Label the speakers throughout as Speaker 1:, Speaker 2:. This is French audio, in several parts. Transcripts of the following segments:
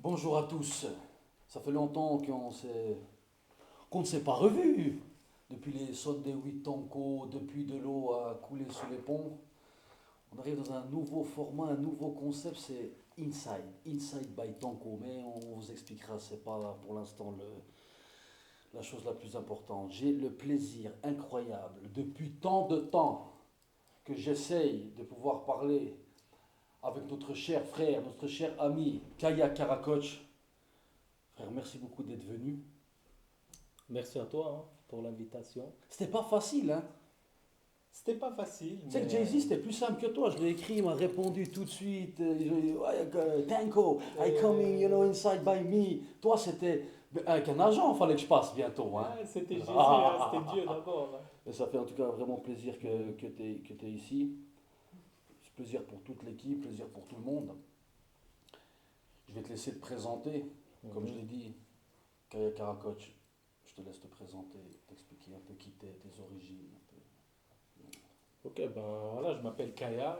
Speaker 1: Bonjour à tous. Ça fait longtemps qu'on ne s'est pas revus. Depuis les sautes des huit Tanko, depuis de l'eau à couler sous les ponts. On arrive dans un nouveau format, un nouveau concept, c'est Inside by Tanko. Mais on vous expliquera, c'est pas pour l'instant la chose la plus importante. J'ai le plaisir incroyable, depuis tant de temps, que j'essaye de pouvoir parler avec notre cher frère, notre cher ami, Kaya Karakoc. Frère, merci beaucoup d'être venu.
Speaker 2: Merci à toi hein, pour l'invitation.
Speaker 1: C'était pas facile, hein.
Speaker 2: C'était pas facile,
Speaker 1: Tu sais que
Speaker 2: mais
Speaker 1: Jay-Z, c'était plus simple que toi. Je lui ai écrit, il m'a répondu tout de suite. Il m'a dit, ouais, Tanko, I coming, inside by me. Toi, c'était avec un agent, il fallait que je passe bientôt, hein.
Speaker 2: c'était Jésus, hein, c'était Dieu
Speaker 1: Ah.
Speaker 2: d'abord. Hein.
Speaker 1: Et ça fait en tout cas vraiment plaisir
Speaker 2: Mm.
Speaker 1: que tu es ici. C'est plaisir pour toute l'équipe, plaisir pour tout le monde. Je vais te laisser te présenter. Comme je
Speaker 2: Mhm.
Speaker 1: l'ai dit, Kaya Karakoc, je te laisse te présenter, t'expliquer un peu qui t'es, tes origines. Un peu.
Speaker 2: Ok, ben voilà, je m'appelle Kaya,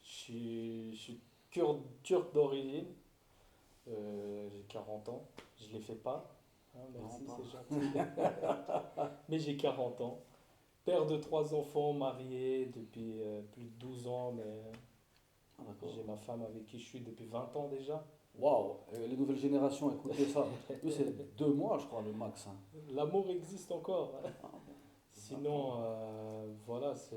Speaker 2: je suis turc d'origine, j'ai 40 ans, je les fais pas, hein,
Speaker 1: Non,
Speaker 2: merci,
Speaker 1: pas.
Speaker 2: c'est gentil, mais j'ai 40 ans. Père de trois enfants, marié depuis plus de 12 ans, mais
Speaker 1: Ah, d'accord.
Speaker 2: j'ai ma femme avec qui je suis depuis 20 ans déjà.
Speaker 1: Waouh, les nouvelles générations, écoutez ça. Eux, c'est 2 mois, je crois, le max, hein.
Speaker 2: L'amour existe encore. Hein.
Speaker 1: Ah bon, 20 ans.
Speaker 2: Sinon, voilà, c'est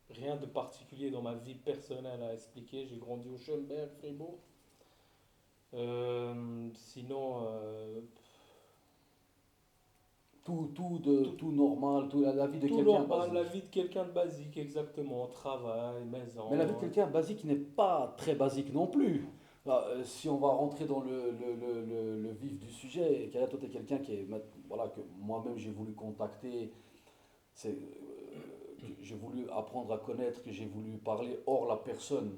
Speaker 2: rien de particulier dans ma vie personnelle à expliquer. J'ai grandi au Schönberg, Fribourg. Sinon, tout,
Speaker 1: Tout normal, la vie de
Speaker 2: tout
Speaker 1: quelqu'un
Speaker 2: normal, la
Speaker 1: basique.
Speaker 2: vie de quelqu'un de basique, exactement. Travail,
Speaker 1: Mais la vie de
Speaker 2: maison.
Speaker 1: quelqu'un basique n'est pas très basique non plus. Là, si on va rentrer dans le vif du sujet, Kaya, toi, tu es quelqu'un voilà, que moi-même j'ai voulu contacter, que j'ai voulu apprendre à connaître, que j'ai voulu parler hors la personne,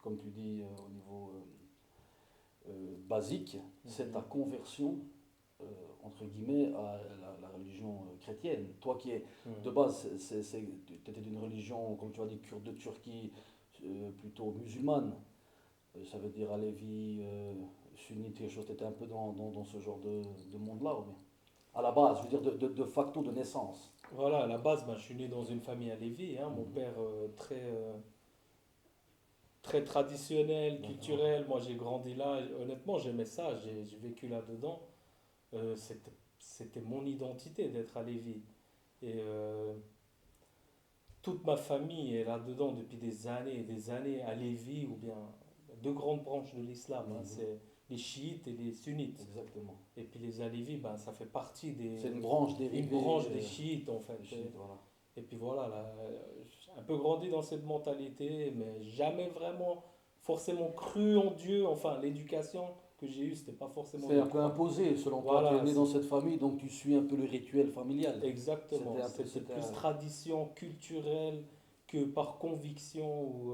Speaker 1: comme tu dis, au niveau basique, c'est ta
Speaker 2: Mhm,
Speaker 1: conversion, euh, entre guillemets, à la religion chrétienne. Toi qui es, de
Speaker 2: mhm.
Speaker 1: base, tu étais d'une religion, comme tu as dit, kurde de Turquie, plutôt musulmane. Ça veut dire Alevi, sunnite, quelque chose. Tu étais un peu dans ce genre de monde-là, ou bien à la base, je veux dire, de facto, de naissance.
Speaker 2: Voilà, à la base, ben, je suis né dans une famille à Lévis. Hein. Mon
Speaker 1: Mhm.
Speaker 2: père, très traditionnel,
Speaker 1: D'accord.
Speaker 2: culturel. Moi, j'ai grandi là. Honnêtement, j'aimais ça. J'ai vécu là-dedans. C'était mon identité d'être à Lévis. Et toute ma famille est là-dedans depuis des années et des années à Lévis, ou bien deux grandes branches de l'islam. Hein,
Speaker 1: Mhm.
Speaker 2: c'est les chiites et les sunnites.
Speaker 1: Exactement.
Speaker 2: Et puis les Alevis, ben, ça fait partie
Speaker 1: C'est une branche
Speaker 2: une
Speaker 1: dérivée
Speaker 2: branche des chiites en fait.
Speaker 1: des chiites, voilà.
Speaker 2: Et puis voilà, là, j'ai un peu grandi dans cette mentalité, mais jamais vraiment forcément cru en Dieu. Enfin, l'éducation que j'ai eue, c'était pas forcément
Speaker 1: C'est
Speaker 2: de
Speaker 1: un peu
Speaker 2: croire.
Speaker 1: imposé, selon toi. Tu es
Speaker 2: Voilà,
Speaker 1: né dans cette famille, donc tu suis un peu le rituel familial.
Speaker 2: exactement. C'était
Speaker 1: C'était
Speaker 2: plus tradition culturelle que par conviction ou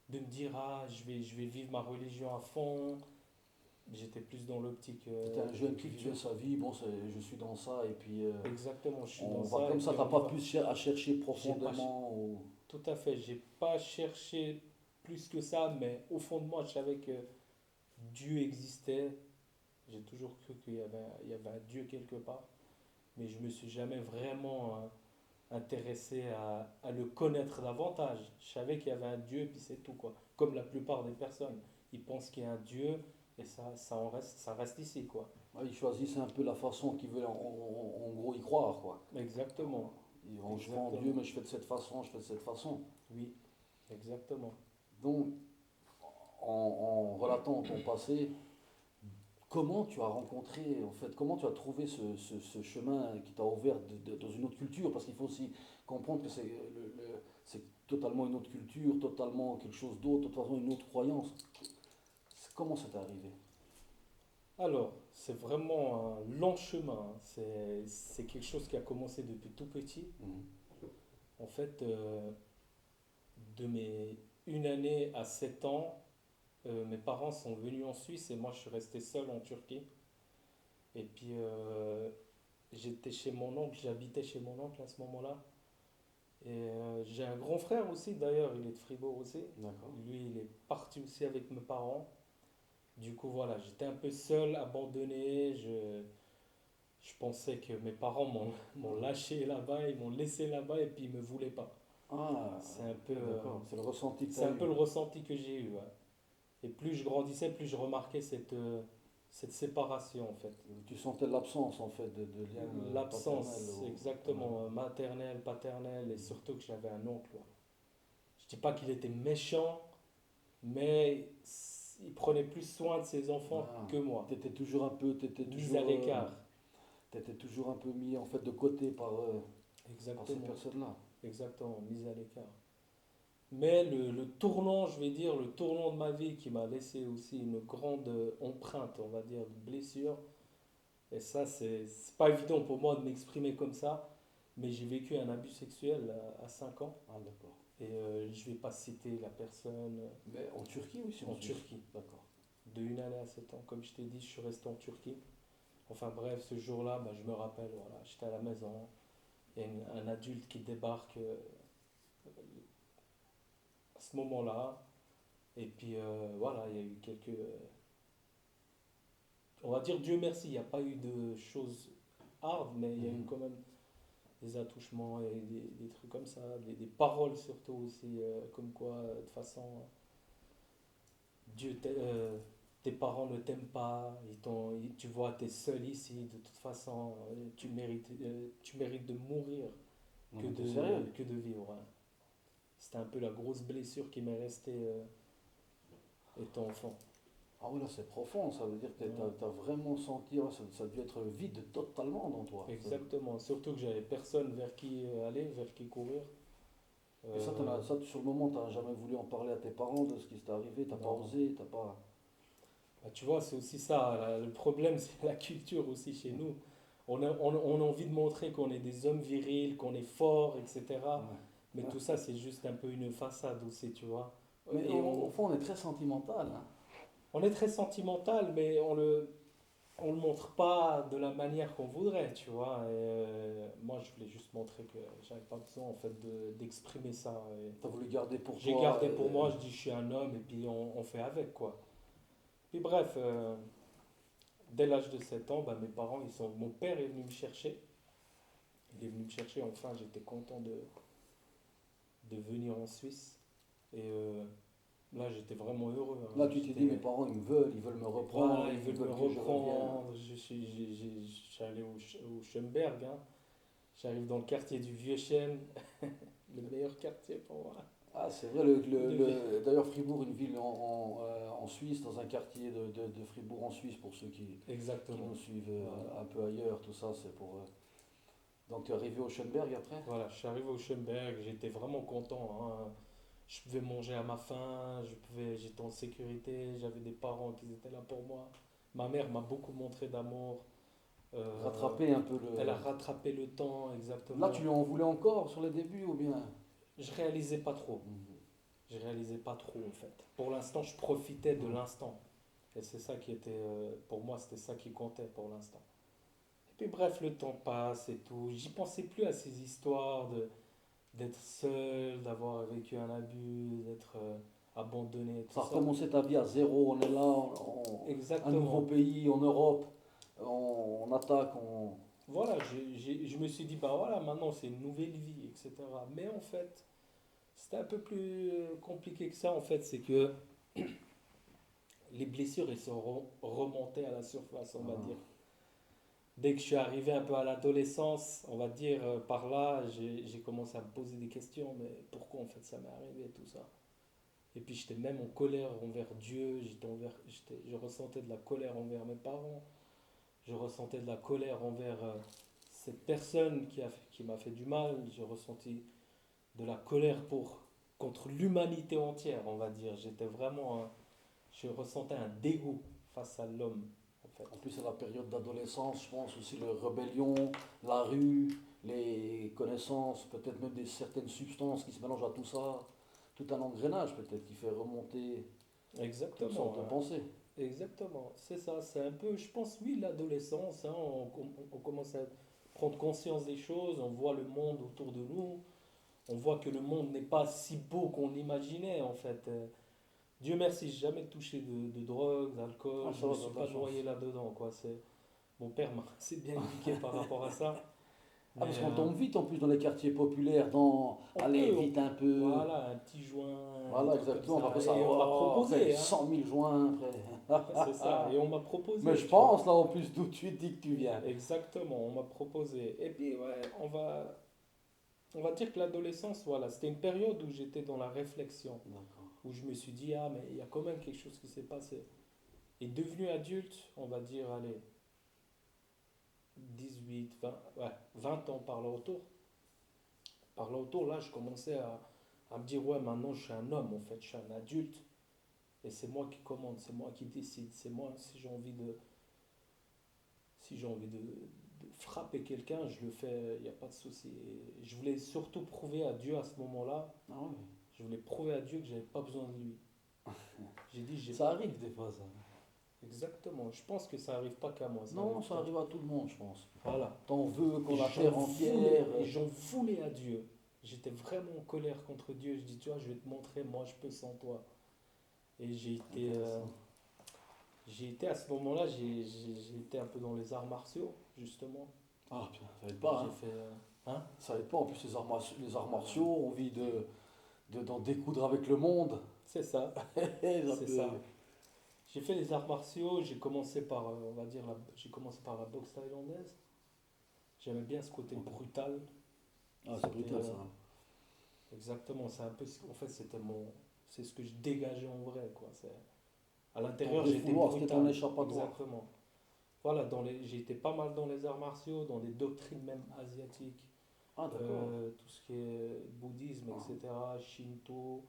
Speaker 2: de me dire, ah, je vais vivre ma religion à fond. J'étais plus dans l'optique
Speaker 1: c'était un jeune qui vivait
Speaker 2: vivre.
Speaker 1: sa vie. Bon, je suis dans ça, et puis
Speaker 2: Exactement, je suis dans
Speaker 1: on va
Speaker 2: ça et
Speaker 1: comme ça.
Speaker 2: puis
Speaker 1: T'as
Speaker 2: on y
Speaker 1: pas
Speaker 2: va.
Speaker 1: pu à chercher
Speaker 2: J'ai pas, ch-
Speaker 1: profondément.
Speaker 2: Tout à fait, j'ai pas cherché plus que ça, mais au fond de moi, je savais que Dieu existait. J'ai toujours cru qu'il y avait un Dieu quelque part, mais je me suis jamais vraiment intéressé à le connaître davantage. Je savais qu'il y avait un Dieu, puis c'est tout, quoi. Comme la plupart des personnes, ils pensent qu'il y a un Dieu, et ça reste ici, quoi.
Speaker 1: Ils choisissent un peu la façon qu'ils veulent en gros y croire, quoi.
Speaker 2: Exactement,
Speaker 1: Je crois en Dieu,
Speaker 2: exactement.
Speaker 1: mais je fais de cette façon, je fais de cette façon.
Speaker 2: Oui, exactement.
Speaker 1: Donc, en relatant ton passé, comment tu as rencontré, en fait, comment tu as trouvé ce chemin qui t'a ouvert dans une autre culture? Parce qu'il faut aussi comprendre que c'est totalement une autre culture, totalement quelque chose d'autre, totalement une autre croyance. Comment ça t'est arrivé?
Speaker 2: Alors, c'est vraiment un long chemin. Hein. C'est quelque chose qui a commencé depuis tout petit.
Speaker 1: Mhm.
Speaker 2: En fait, de mes une année à 7 ans, mes parents sont venus en Suisse et moi je suis resté seul en Turquie. Et puis j'étais chez mon oncle, j'habitais chez mon oncle à ce moment-là. Et j'ai un grand frère aussi d'ailleurs, il est de Fribourg aussi.
Speaker 1: D'accord.
Speaker 2: Lui, il est parti aussi avec mes parents. Du coup, voilà, j'étais un peu seul, abandonné. Je pensais que mes parents m'ont lâché là-bas, ils m'ont laissé là-bas et puis ils me voulaient pas.
Speaker 1: Ah,
Speaker 2: C'est un peu,
Speaker 1: d'accord, c'est le ressenti que tu
Speaker 2: c'est
Speaker 1: as
Speaker 2: un peu
Speaker 1: eu.
Speaker 2: le ressenti que j'ai eu. Ouais. Et plus je grandissais, plus je remarquais cette séparation en fait.
Speaker 1: Tu sentais l'absence en fait de lien paternel
Speaker 2: L'absence,
Speaker 1: ou maternel.
Speaker 2: exactement, maternelle, paternelle, et surtout que j'avais un oncle. Ouais. Je dis pas qu'il était méchant, mais il prenait plus soin de ses enfants
Speaker 1: Ah,
Speaker 2: que moi. Mis à l'écart.
Speaker 1: t'étais toujours un peu mis en fait de côté par ces
Speaker 2: Exactement,
Speaker 1: personnes-là.
Speaker 2: exactement, mis à l'écart. Mais le tournant, je vais dire, le tournant de ma vie qui m'a laissé aussi une grande empreinte, on va dire, de blessure. Et ça, c'est pas évident pour moi de m'exprimer comme ça, mais j'ai vécu un abus sexuel à 5 ans.
Speaker 1: Ah, d'accord.
Speaker 2: Et je vais pas citer la personne
Speaker 1: Mais en Turquie ou ici en
Speaker 2: en
Speaker 1: Suisse?
Speaker 2: Turquie.
Speaker 1: D'accord.
Speaker 2: De 1 année à 7 ans. Comme je t'ai dit, je suis resté en Turquie. Enfin bref, ce jour-là, bah, je me rappelle, voilà, j'étais à la maison. Il y a un adulte qui débarque à ce moment-là. Et puis voilà, il y a eu quelques. On va dire Dieu merci, il n'y a pas eu de choses hard, mais il y a eu
Speaker 1: Mhm.
Speaker 2: quand même des attouchements et des trucs comme ça, des paroles surtout aussi, comme quoi, de toute façon, tes parents ne t'aiment pas, tu vois, tu es seul ici, de toute façon, tu mérites de mourir
Speaker 1: Non, mais t'es sérieux?
Speaker 2: que de vivre. Hein. C'était un peu la grosse blessure qui m'est restée étant enfant.
Speaker 1: Ah oui, là c'est profond, ça veut dire que
Speaker 2: Ouais.
Speaker 1: t'as vraiment senti, ouais, ça a dû être vide totalement dans toi.
Speaker 2: Exactement, surtout que j'avais personne vers qui aller, vers qui courir.
Speaker 1: Et ça,
Speaker 2: Euh,
Speaker 1: sur le moment, t'as jamais voulu en parler à tes parents de ce qui t'est arrivé, t'as pas
Speaker 2: non.
Speaker 1: osé, t'as pas.
Speaker 2: Bah, tu vois, c'est aussi ça. Le problème, c'est la culture aussi chez nous. On a envie de montrer qu'on est des hommes virils, qu'on est forts, etc.
Speaker 1: Ouais.
Speaker 2: Mais
Speaker 1: Ouais.
Speaker 2: tout ça, c'est juste un peu une façade aussi, tu vois.
Speaker 1: Mais
Speaker 2: Et
Speaker 1: au fond, on est très sentimental, hein.
Speaker 2: on est très sentimental, mais on le montre pas de la manière qu'on voudrait, tu vois. Et, moi, je voulais juste montrer que j'avais pas besoin, en fait, d'exprimer ça. Et
Speaker 1: T'as voulu garder pour
Speaker 2: j'ai
Speaker 1: toi.
Speaker 2: gardé pour moi, je dis, je suis un homme, et puis on fait avec, quoi. Puis bref, dès l'âge de 7 ans, bah, mon père est venu me chercher. Il est venu me chercher, enfin, j'étais content de venir en Suisse. Et là, j'étais vraiment heureux. Hein.
Speaker 1: Là, tu t'es dit, mes parents, ils veulent me reprendre,
Speaker 2: Voilà, ils
Speaker 1: ils
Speaker 2: veulent me
Speaker 1: veulent que je revienne.
Speaker 2: reprendre. Je suis allé au Schönberg. Hein. J'arrive dans le quartier du Vieux-Chêne, le meilleur quartier pour moi.
Speaker 1: Ah, c'est vrai,
Speaker 2: Le vi-
Speaker 1: d'ailleurs, Fribourg, une ville en Suisse, dans un quartier de Fribourg en Suisse, pour ceux qui nous
Speaker 2: Exactement.
Speaker 1: suivent
Speaker 2: Voilà.
Speaker 1: un peu ailleurs, tout ça, c'est pour. Donc, tu es arrivé au Schönberg après?
Speaker 2: Voilà, je suis arrivé au Schönberg, j'étais vraiment content. Hein. Je pouvais manger à ma faim, j'étais en sécurité, j'avais des parents qui étaient là pour moi. Ma mère m'a beaucoup montré d'amour. Euh,
Speaker 1: Rattraper un peu
Speaker 2: Elle a
Speaker 1: le.
Speaker 2: rattrapé le temps,
Speaker 1: Là, tu
Speaker 2: exactement.
Speaker 1: lui en voulais encore sur les débuts ou bien?
Speaker 2: Je réalisais pas trop.
Speaker 1: Mhm.
Speaker 2: Je réalisais pas trop en fait. Pour l'instant, je profitais de
Speaker 1: Mhm.
Speaker 2: l'instant. Et c'est ça qui était, pour moi, c'était ça qui comptait pour l'instant. Et puis bref, le temps passe et tout. J'y pensais plus à ces histoires d'être seul, d'avoir vécu un abus, d'être abandonné, tout
Speaker 1: Ça a
Speaker 2: ça.
Speaker 1: recommencé ta vie à zéro, on est là, un nouveau
Speaker 2: Exactement.
Speaker 1: pays en Europe, on attaque,
Speaker 2: Voilà, je me suis dit, bah voilà, maintenant c'est une nouvelle vie, etc. Mais en fait, c'était un peu plus compliqué que ça, en fait. C'est que les blessures, elles sont remontées à la surface, on va dire.
Speaker 1: Ah.
Speaker 2: Dès que je suis arrivé un peu à l'adolescence, on va dire, par là, j'ai commencé à me poser des questions, mais pourquoi en fait ça m'est arrivé, tout ça. Et puis j'étais même en colère envers Dieu, je ressentais de la colère envers mes parents, je ressentais de la colère envers cette personne qui m'a fait du mal, j'ai ressenti de la colère contre l'humanité entière, on va dire. Je ressentais un dégoût face à l'homme, en fait.
Speaker 1: En plus, c'est la période d'adolescence, je pense aussi les rébellions, la rue, les connaissances, peut-être même certaines substances qui se mélangent à tout ça, tout un engrenage peut-être qui fait remonter toutes sortes
Speaker 2: Exactement,
Speaker 1: de
Speaker 2: hein.
Speaker 1: pensées.
Speaker 2: Exactement. C'est ça, c'est un peu, je pense, oui, l'adolescence, hein, on commence à prendre conscience des choses, on voit le monde autour de nous, on voit que le monde n'est pas si beau qu'on l'imaginait, en fait. Dieu merci, j'ai jamais touché de drogue, d'alcool,
Speaker 1: Ah,
Speaker 2: je
Speaker 1: ça
Speaker 2: me
Speaker 1: va,
Speaker 2: suis
Speaker 1: t'as de
Speaker 2: pas
Speaker 1: la chance.
Speaker 2: noyé là-dedans, quoi. Mon père m'a assez bien éduqué par rapport à ça.
Speaker 1: Ah,
Speaker 2: Mais
Speaker 1: parce qu'on tombe vite en plus dans les quartiers populaires,
Speaker 2: on
Speaker 1: allez,
Speaker 2: peut,
Speaker 1: vite un peu.
Speaker 2: voilà, un petit joint, un
Speaker 1: Voilà,
Speaker 2: truc comme
Speaker 1: exactement.
Speaker 2: ça.
Speaker 1: Après ça,
Speaker 2: Et on m'a
Speaker 1: oh, après
Speaker 2: proposé, hein.
Speaker 1: 100 000 joints, après.
Speaker 2: C'est ça. Et on m'a
Speaker 1: Mais
Speaker 2: proposé,
Speaker 1: je
Speaker 2: tu vois.
Speaker 1: pense là en plus d'où tu dis que tu viens.
Speaker 2: Exactement, on m'a proposé. Et puis, ouais, on va dire que l'adolescence, voilà, c'était une période où j'étais dans la réflexion,
Speaker 1: D'accord.
Speaker 2: où je me suis dit, ah, mais il y a quand même quelque chose qui s'est passé. Et devenu adulte, on va dire, allez, 18, 20, ouais, 20 ans par là autour. Par là autour, là, je commençais à me dire, ouais, maintenant je suis un homme, en fait, je suis un adulte. Et c'est moi qui commande, c'est moi qui décide, c'est moi, si j'ai envie de frapper quelqu'un, je le fais, il n'y a pas de souci. Et je voulais surtout prouver à Dieu à ce moment-là,
Speaker 1: Ah ouais.
Speaker 2: je voulais prouver à Dieu que j'avais pas besoin de lui. J'ai dit, j'ai
Speaker 1: Ça arrive des fois ça.
Speaker 2: exactement, je pense que ça arrive pas qu'à moi, ça
Speaker 1: Non,
Speaker 2: arrive
Speaker 1: ça arrive à tout le monde, je pense.
Speaker 2: voilà.
Speaker 1: T'en veux
Speaker 2: Et
Speaker 1: qu'on la terre entière.
Speaker 2: j'en voulais à Dieu. J'étais vraiment en colère contre Dieu. Je dis, tu vois, je vais te montrer, moi je peux sans toi. Et
Speaker 1: Intéressant.
Speaker 2: j'ai été à ce moment-là, j'ai été un peu dans les arts martiaux, justement.
Speaker 1: Ah, putain, ça aide pas,
Speaker 2: J'ai
Speaker 1: hein.
Speaker 2: fait, hein?
Speaker 1: Ça aide pas. En plus, les arts martiaux, on vit d'en découdre avec le monde.
Speaker 2: C'est ça,
Speaker 1: Ça
Speaker 2: c'est
Speaker 1: peut-
Speaker 2: ça. J'ai fait les arts martiaux, j'ai commencé par, on va dire, j'ai commencé par la boxe thaïlandaise. J'aimais bien ce côté
Speaker 1: Ok.
Speaker 2: brutal.
Speaker 1: Ah, c'est
Speaker 2: C'était,
Speaker 1: brutal ça.
Speaker 2: exactement, c'est un peu, en fait, c'est ce que je dégageais en vrai, quoi. À
Speaker 1: Ton
Speaker 2: l'intérieur, j'étais
Speaker 1: défouloir, c'était ton
Speaker 2: brutal.
Speaker 1: échappatoire.
Speaker 2: Exactement. Voilà, j'ai été pas mal dans les arts martiaux, dans des doctrines même asiatiques,
Speaker 1: Ah, d'accord.
Speaker 2: tout ce qui est bouddhisme,
Speaker 1: Ah,
Speaker 2: etc., Shinto.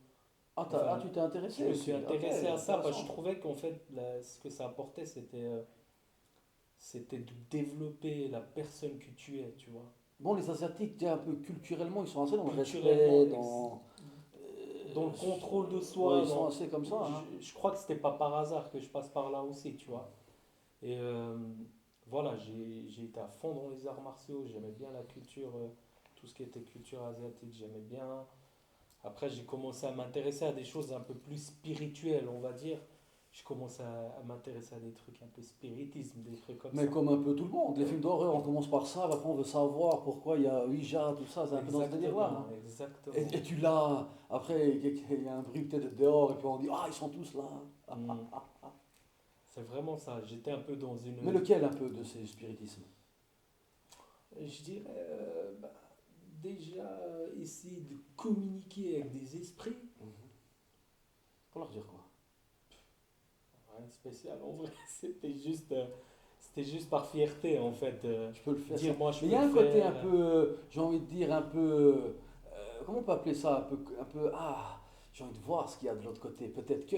Speaker 1: Tu
Speaker 2: Enfin,
Speaker 1: t'es
Speaker 2: je
Speaker 1: intéressé
Speaker 2: me suis
Speaker 1: aussi. Ok,
Speaker 2: intéressé à ça parce que je
Speaker 1: intéressant.
Speaker 2: trouvais qu'en fait, ce que ça apportait, c'était de développer la personne que tu es, tu vois.
Speaker 1: Bon, les Asiatiques, tu sais, un peu culturellement, ils sont assez dans le
Speaker 2: Culturellement,
Speaker 1: respect, dans.
Speaker 2: dans le contrôle de
Speaker 1: Ouais,
Speaker 2: soi,
Speaker 1: ils sont assez comme ça, hein.
Speaker 2: je crois que c'était pas par hasard que je passe par là aussi, tu vois. Et voilà, j'ai été à fond dans les arts martiaux, j'aimais bien la culture, tout ce qui était culture asiatique, j'aimais bien. Après, j'ai commencé à m'intéresser à des choses un peu plus spirituelles, on va dire. Je commence à m'intéresser à des trucs un peu spiritisme, des trucs comme
Speaker 1: Mais
Speaker 2: ça.
Speaker 1: comme un peu tout le monde, les films d'horreur, on commence par ça, après on veut savoir pourquoi il y a Ouija, tout ça, c'est un peu dans ce délire-là,
Speaker 2: Exactement,
Speaker 1: hein.
Speaker 2: exactement.
Speaker 1: Et tu l'as, après il y a un bruit peut-être dehors, et puis on dit, ah, ils sont tous là.
Speaker 2: Hmm. C'est vraiment ça. J'étais un peu dans
Speaker 1: Mais
Speaker 2: une,
Speaker 1: lequel un peu de ces spiritismes?
Speaker 2: je dirais, déjà essayer de communiquer avec des esprits.
Speaker 1: Pour leur dire quoi?
Speaker 2: Rien de spécial, en vrai, c'était juste par fierté, en fait.
Speaker 1: Je peux le faire ça.
Speaker 2: Dire, moi, je
Speaker 1: Mais il
Speaker 2: peux
Speaker 1: y a
Speaker 2: le
Speaker 1: un côté un
Speaker 2: faire.
Speaker 1: peu, j'ai envie de dire, un peu, comment on peut appeler ça? J'ai envie de voir ce qu'il y a de l'autre côté, peut-être que.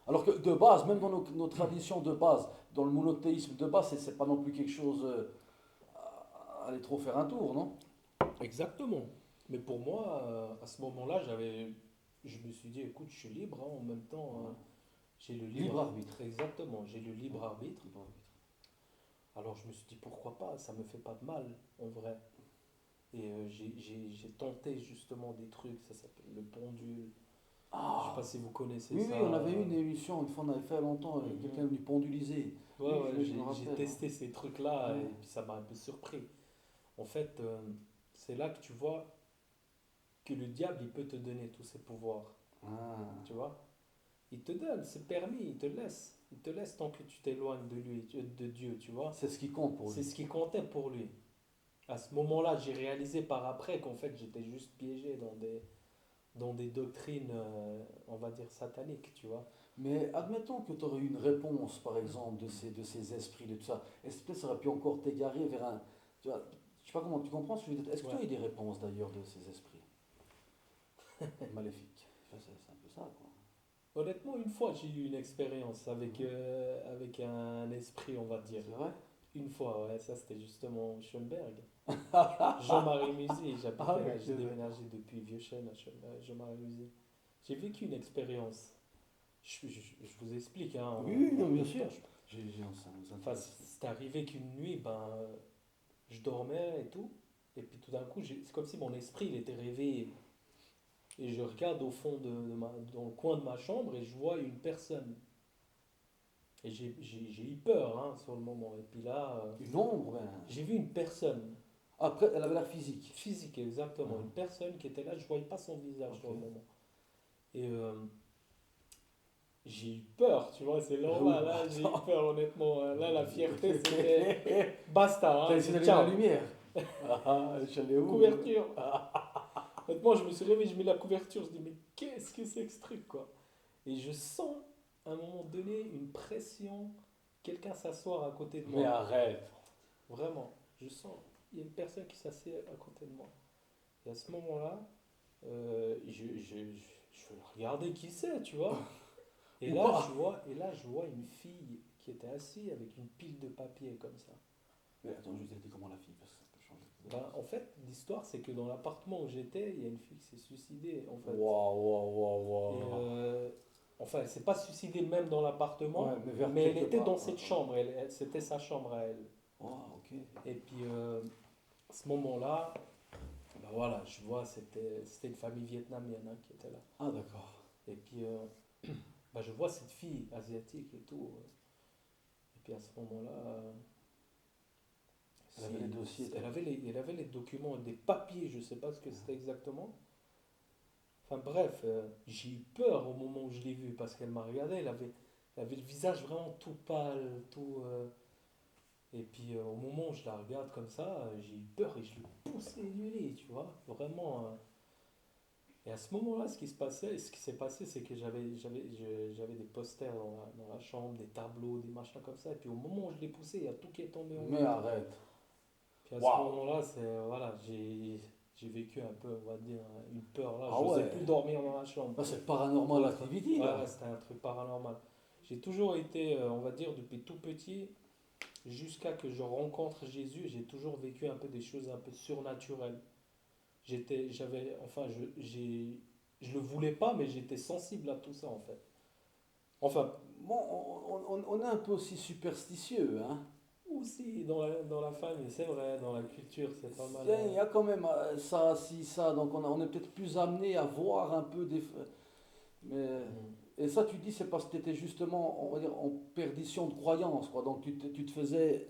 Speaker 1: Alors que de base, même dans nos traditions de base, dans le monothéisme de base, c'est pas non plus quelque chose à aller trop faire un tour, non?
Speaker 2: Exactement. Mais pour moi, à ce moment-là, je me suis dit, écoute, je suis libre, hein, en même temps,
Speaker 1: Ouais.
Speaker 2: j'ai le
Speaker 1: Libre
Speaker 2: libre
Speaker 1: arbitre.
Speaker 2: arbitre. Exactement, j'ai le libre
Speaker 1: Ouais,
Speaker 2: arbitre.
Speaker 1: libre arbitre.
Speaker 2: Alors je me suis dit, pourquoi pas, ça me fait pas de mal, en vrai. Et j'ai tenté justement des trucs, ça s'appelle le pendule. Je sais
Speaker 1: Ah,
Speaker 2: pas si vous connaissez
Speaker 1: oui,
Speaker 2: ça.
Speaker 1: oui, on avait eu une émission, une fois on avait fait longtemps, quelqu'un est
Speaker 2: Mhm.
Speaker 1: venu penduliser.
Speaker 2: Ouais,
Speaker 1: Oui,
Speaker 2: ouais,
Speaker 1: je me
Speaker 2: j'ai
Speaker 1: rappelle, hein.
Speaker 2: testé ces trucs-là
Speaker 1: Ouais.
Speaker 2: et puis ça m'a un peu surpris. En fait, c'est là que tu vois que le diable, il peut te donner tous ses pouvoirs,
Speaker 1: Ah.
Speaker 2: tu vois. Il te donne, c'est permis, il te laisse. Il te laisse tant que tu t'éloignes de lui, de Dieu, tu vois.
Speaker 1: C'est ce qui compte pour
Speaker 2: C'est
Speaker 1: lui.
Speaker 2: ce qui comptait pour lui. À ce moment-là, j'ai réalisé par après qu'en fait, j'étais juste piégé dans des doctrines, on va dire, sataniques, tu vois.
Speaker 1: Mais admettons que tu aurais eu une réponse, par exemple, de ces esprits, de tout ça. Est-ce que peut-être ça aurait pu encore t'égarer vers un. Tu vois, je sais pas comment tu comprends ce que je veux dire. Est-ce que tu
Speaker 2: Ouais.
Speaker 1: as eu des réponses d'ailleurs de ces esprits maléfiques? Enfin, c'est un peu ça, quoi.
Speaker 2: Honnêtement, une fois, j'ai eu une expérience avec un esprit, on va dire.
Speaker 1: C'est vrai?
Speaker 2: Une fois, ouais, ça c'était justement au Schönberg. Jean-Marie Musée,
Speaker 1: Ah
Speaker 2: j'habitais
Speaker 1: oui,
Speaker 2: là, j'ai
Speaker 1: c'est vrai.
Speaker 2: déménagé depuis Vieux-Chêne à Jean-Marie Musée. J'ai vécu une expérience. Je vous explique, hein,
Speaker 1: Oui, oui,
Speaker 2: en
Speaker 1: non, bien
Speaker 2: peu de
Speaker 1: sûr.
Speaker 2: temps.
Speaker 1: Ça nous
Speaker 2: Enfin,
Speaker 1: intéresse.
Speaker 2: c'est arrivé qu'une nuit, ben, je dormais et tout. Et puis tout d'un coup, c'est comme si mon esprit il était réveillé. et je regarde au fond dans le coin de ma chambre et je vois une personne. Et j'ai eu peur hein, sur le moment. Et puis là,
Speaker 1: Une ombre, ben.
Speaker 2: j'ai vu une personne,
Speaker 1: Après, elle avait l'air physique.
Speaker 2: physique exactement,
Speaker 1: Ah,
Speaker 2: une personne qui était là, je ne voyais pas son visage sur
Speaker 1: ok.
Speaker 2: le moment. Et j'ai eu peur, tu vois, c'est
Speaker 1: Ah oui,
Speaker 2: normal,
Speaker 1: bah
Speaker 2: là, j'ai eu
Speaker 1: attends.
Speaker 2: peur, honnêtement. Là, la fierté, c'était basta,
Speaker 1: T'as
Speaker 2: hein,
Speaker 1: essayé
Speaker 2: c'est
Speaker 1: d'allumer la
Speaker 2: ciao.
Speaker 1: lumière. Ah, je suis allé où?
Speaker 2: Couverture. Honnêtement, je me suis réveillé, je mets la couverture, je dis, mais qu'est-ce que c'est que ce truc, quoi? Et je sens, à un moment donné, une pression, quelqu'un s'asseoir à côté de
Speaker 1: Mais
Speaker 2: moi.
Speaker 1: arrête.
Speaker 2: Vraiment, je sens, il y a une personne qui s'assied à côté de moi. Et à ce moment-là, je vais regarder qui c'est, tu vois.
Speaker 1: Ou pas.
Speaker 2: Et là, je vois une fille qui était assise avec une pile de papier comme ça.
Speaker 1: Mais attends, je vais te dire comment la fille, parce que ça peut changer.
Speaker 2: Ben, en fait, l'histoire, c'est que dans l'appartement où j'étais, il y a une fille qui s'est suicidée, en fait.
Speaker 1: Waouh, waouh, waouh,
Speaker 2: Et
Speaker 1: waouh.
Speaker 2: enfin, elle s'est pas suicidée même dans
Speaker 1: Ouais,
Speaker 2: l'appartement,
Speaker 1: mais vers
Speaker 2: mais elle
Speaker 1: quelque
Speaker 2: était
Speaker 1: part.
Speaker 2: dans cette chambre. C'était sa chambre à elle.
Speaker 1: Waouh, ok.
Speaker 2: Et puis, à ce moment-là, ben voilà, je vois, c'était une famille vietnamienne hein, qui était là.
Speaker 1: Ah, d'accord.
Speaker 2: Et puis, ben, je vois cette fille asiatique et tout. Et puis à ce moment-là,
Speaker 1: Elle avait les dossiers.
Speaker 2: elle avait les documents, des papiers, je sais pas ce que c'était exactement. Enfin bref, j'ai eu peur au moment où je l'ai vue parce qu'elle m'a regardé, elle avait le visage vraiment tout pâle, tout. Et puis au moment où je la regarde comme ça, j'ai eu peur et je l'ai poussé du lit, tu vois, vraiment. Et à ce moment-là, ce qui s'est passé, c'est que j'avais des posters dans la chambre, des tableaux, des machins comme ça. Et puis au moment où je l'ai poussé, il y a tout qui est tombé en
Speaker 1: Mais
Speaker 2: miettes.
Speaker 1: arrête.
Speaker 2: Puis à ce
Speaker 1: Waouh.
Speaker 2: moment-là, voilà, j'ai vécu un peu, on va dire, une peur là.
Speaker 1: Ah
Speaker 2: Je n'osais
Speaker 1: ouais.
Speaker 2: plus dormir dans la chambre.
Speaker 1: Là, c'est paranormal
Speaker 2: Pour être...
Speaker 1: activity,
Speaker 2: Ouais,
Speaker 1: là.
Speaker 2: ouais, c'était un truc paranormal. J'ai toujours été, on va dire, depuis tout petit, jusqu'à que je rencontre Jésus, j'ai toujours vécu un peu des choses un peu surnaturelles. Enfin, je le voulais pas, mais j'étais sensible à tout ça en fait. Enfin,
Speaker 1: Bon, on est un peu aussi superstitieux, hein.
Speaker 2: aussi dans la famille, c'est vrai, dans la culture, c'est pas mal.
Speaker 1: Il y a quand même ça, si, ça. Donc, on est peut-être plus amené à voir un peu des. Mais,
Speaker 2: Mm.
Speaker 1: et ça, tu dis, c'est parce que tu étais justement, on va dire, en perdition de croyance, quoi. Donc, tu te faisais.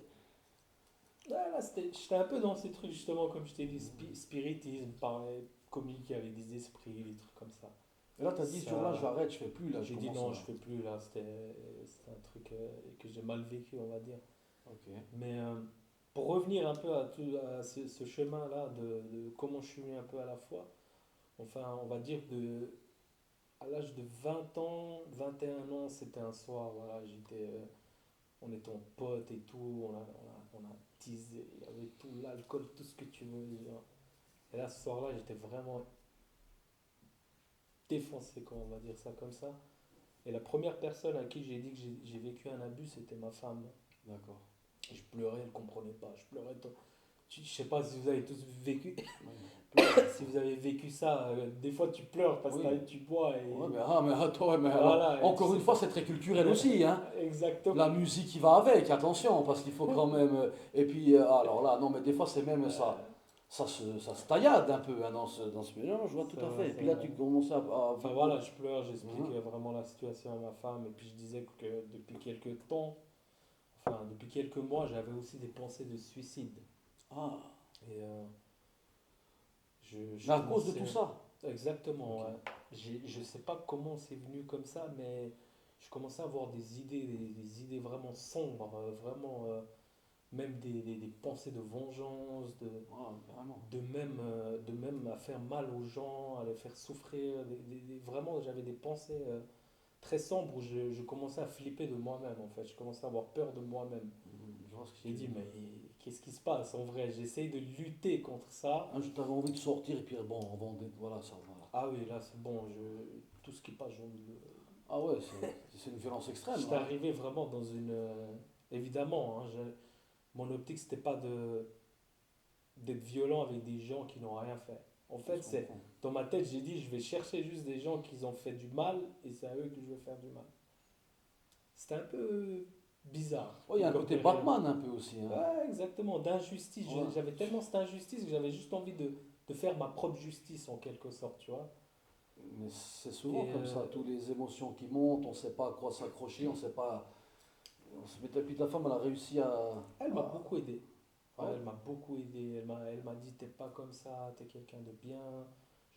Speaker 2: Ouais, là, j'étais un peu dans ces trucs, justement, comme je t'ai dit, spiritisme, parler, communiquer avec des esprits, des trucs comme ça.
Speaker 1: Et là, tu as dit, ce jour-là,
Speaker 2: Ça,
Speaker 1: j'arrête, je fais plus, là, je
Speaker 2: j'ai dit
Speaker 1: commence
Speaker 2: non, je
Speaker 1: à.
Speaker 2: fais plus là, c'était un truc que j'ai mal vécu, on va dire.
Speaker 1: Ok.
Speaker 2: Mais pour revenir un peu à ce chemin-là de comment je suis venu un peu à la foi, enfin, on va dire à l'âge de 20 ans, 21 ans, c'était un soir, voilà, on était en potes et tout, on a teasé, il y avait tout l'alcool, tout ce que tu veux. Genre. Et là, ce soir-là, j'étais vraiment défoncé, quoi, on va dire ça comme ça. Et la première personne à qui j'ai dit que j'ai vécu un abus, c'était ma femme.
Speaker 1: D'accord.
Speaker 2: Et je pleurais, elle ne comprenait pas. Je pleurais. Je sais pas si vous avez tous vécu,
Speaker 1: Oui.
Speaker 2: si vous avez vécu ça. Des fois, tu pleures parce
Speaker 1: Oui.
Speaker 2: que tu bois et
Speaker 1: Ouais, mais, ah, mais attends, ouais, mais alors,
Speaker 2: voilà. Et tu
Speaker 1: encore une
Speaker 2: sais
Speaker 1: fois,
Speaker 2: pas.
Speaker 1: c'est très culturel aussi, hein. La
Speaker 2: Exactement.
Speaker 1: musique qui va avec, attention, parce qu'il faut quand même. Et puis, alors là, non, mais des fois, c'est même ça.
Speaker 2: Euh,
Speaker 1: Ça se taillade un peu hein, dans ce mélange, je vois tout
Speaker 2: c'est
Speaker 1: à
Speaker 2: vrai,
Speaker 1: fait. Et
Speaker 2: c'est
Speaker 1: puis là,
Speaker 2: vrai.
Speaker 1: tu commences à
Speaker 2: Enfin
Speaker 1: beaucoup.
Speaker 2: voilà, je pleure,
Speaker 1: Mhm.
Speaker 2: j'explique vraiment la situation à ma femme et puis je disais que depuis quelques temps, enfin depuis quelques mois, j'avais aussi des pensées de suicide.
Speaker 1: Ah,
Speaker 2: Et je
Speaker 1: mais à cause de
Speaker 2: commençais.
Speaker 1: tout ça.
Speaker 2: Exactement,
Speaker 1: Ok.
Speaker 2: ouais. Je sais pas comment c'est venu comme ça, mais je commençais à avoir des idées vraiment sombres, vraiment, même des pensées de vengeance,
Speaker 1: Ah, carrément.
Speaker 2: de même à faire mal aux gens, à les faire souffrir. Vraiment, j'avais des pensées très sombres où je commençais à flipper de moi-même, en fait. Je commençais à avoir peur de moi-même.
Speaker 1: Je vois ce que
Speaker 2: J'ai
Speaker 1: tu veux
Speaker 2: dit,
Speaker 1: dire.
Speaker 2: mais qu'est-ce qui se passe en vrai? J'essaye de lutter contre ça.
Speaker 1: Ah, je t'avais envie de sortir et puis bon, voilà, ça va.
Speaker 2: Ah oui, là c'est bon, tout ce qui passe,
Speaker 1: Ah ouais, c'est une violence extrême
Speaker 2: j'étais
Speaker 1: là.
Speaker 2: arrivé vraiment dans une. Évidemment, hein, mon optique c'était pas d'être violent avec des gens qui n'ont rien fait. En
Speaker 1: Je
Speaker 2: fait, c'est
Speaker 1: comprends.
Speaker 2: dans ma tête, j'ai dit je vais chercher juste des gens qui ont fait du mal et c'est à eux que je vais faire du mal. C'était un peu bizarre
Speaker 1: Ouais, il y a un
Speaker 2: comme
Speaker 1: côté
Speaker 2: période.
Speaker 1: Batman un peu aussi. Hein.
Speaker 2: Ouais, exactement, d'injustice.
Speaker 1: Ouais.
Speaker 2: J'avais tellement cette injustice que j'avais juste envie de faire ma propre justice en quelque sorte, tu vois.
Speaker 1: Mais c'est souvent
Speaker 2: Et
Speaker 1: comme ça, toutes les émotions qui montent, on ne sait pas à quoi s'accrocher, on sait pas. Et puis ta femme, elle a réussi
Speaker 2: elle m'a beaucoup aidé.
Speaker 1: Ah
Speaker 2: Ouais,
Speaker 1: ouais.
Speaker 2: elle m'a beaucoup aidé. Elle m'a dit, t'es pas comme ça, t'es quelqu'un de bien.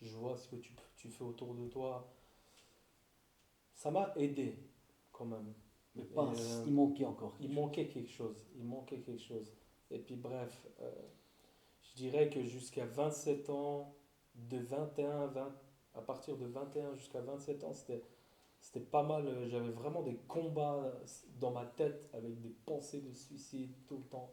Speaker 2: Je vois ce que tu fais autour de toi. Ça m'a aidé quand même.
Speaker 1: Mais
Speaker 2: Et
Speaker 1: pas, il manquait encore
Speaker 2: il
Speaker 1: quelque chose.
Speaker 2: manquait quelque chose. Il manquait quelque chose. Et puis bref, je dirais que jusqu'à 27 ans, de 21 à 20, à partir de 21 jusqu'à 27 ans, c'était pas mal. J'avais vraiment des combats dans ma tête avec des pensées de suicide tout le temps.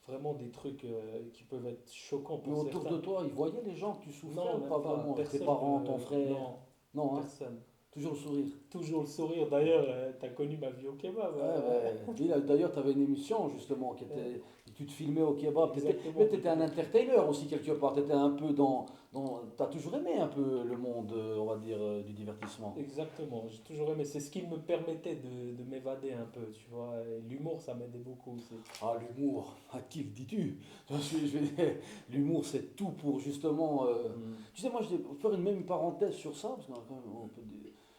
Speaker 2: Vraiment des trucs qui peuvent être choquants
Speaker 1: Mais
Speaker 2: pour
Speaker 1: autour de
Speaker 2: certains.
Speaker 1: toi, ils voyaient les gens que tu souffrais
Speaker 2: Non,
Speaker 1: ou
Speaker 2: même
Speaker 1: pas
Speaker 2: pas.
Speaker 1: vraiment? Tes
Speaker 2: Personne
Speaker 1: parents, ton
Speaker 2: ne.
Speaker 1: frère?
Speaker 2: Non,
Speaker 1: Non, hein?
Speaker 2: personne.
Speaker 1: Toujours le sourire.
Speaker 2: Toujours le sourire. D'ailleurs, tu as connu ma vie au kebab.
Speaker 1: Ouais, ouais. Oui, là, d'ailleurs, tu avais une émission justement qui
Speaker 2: Euh,
Speaker 1: était. Tu te filmais au kebab. Mais
Speaker 2: Exactement.
Speaker 1: tu étais un entertainer aussi quelque part. Tu étais un peu tu as toujours aimé un peu le monde, on va dire, du divertissement.
Speaker 2: Exactement. J'ai toujours aimé. C'est ce qui me permettait de m'évader un peu, tu vois. Et l'humour, ça m'aidait beaucoup aussi.
Speaker 1: Ah, l'humour, à qui le dis-tu? Je vais dire, l'humour, c'est tout pour justement.
Speaker 2: Hmm.
Speaker 1: Tu sais, moi, je vais faire une même parenthèse sur ça, parce qu'on quand même, on peut dire.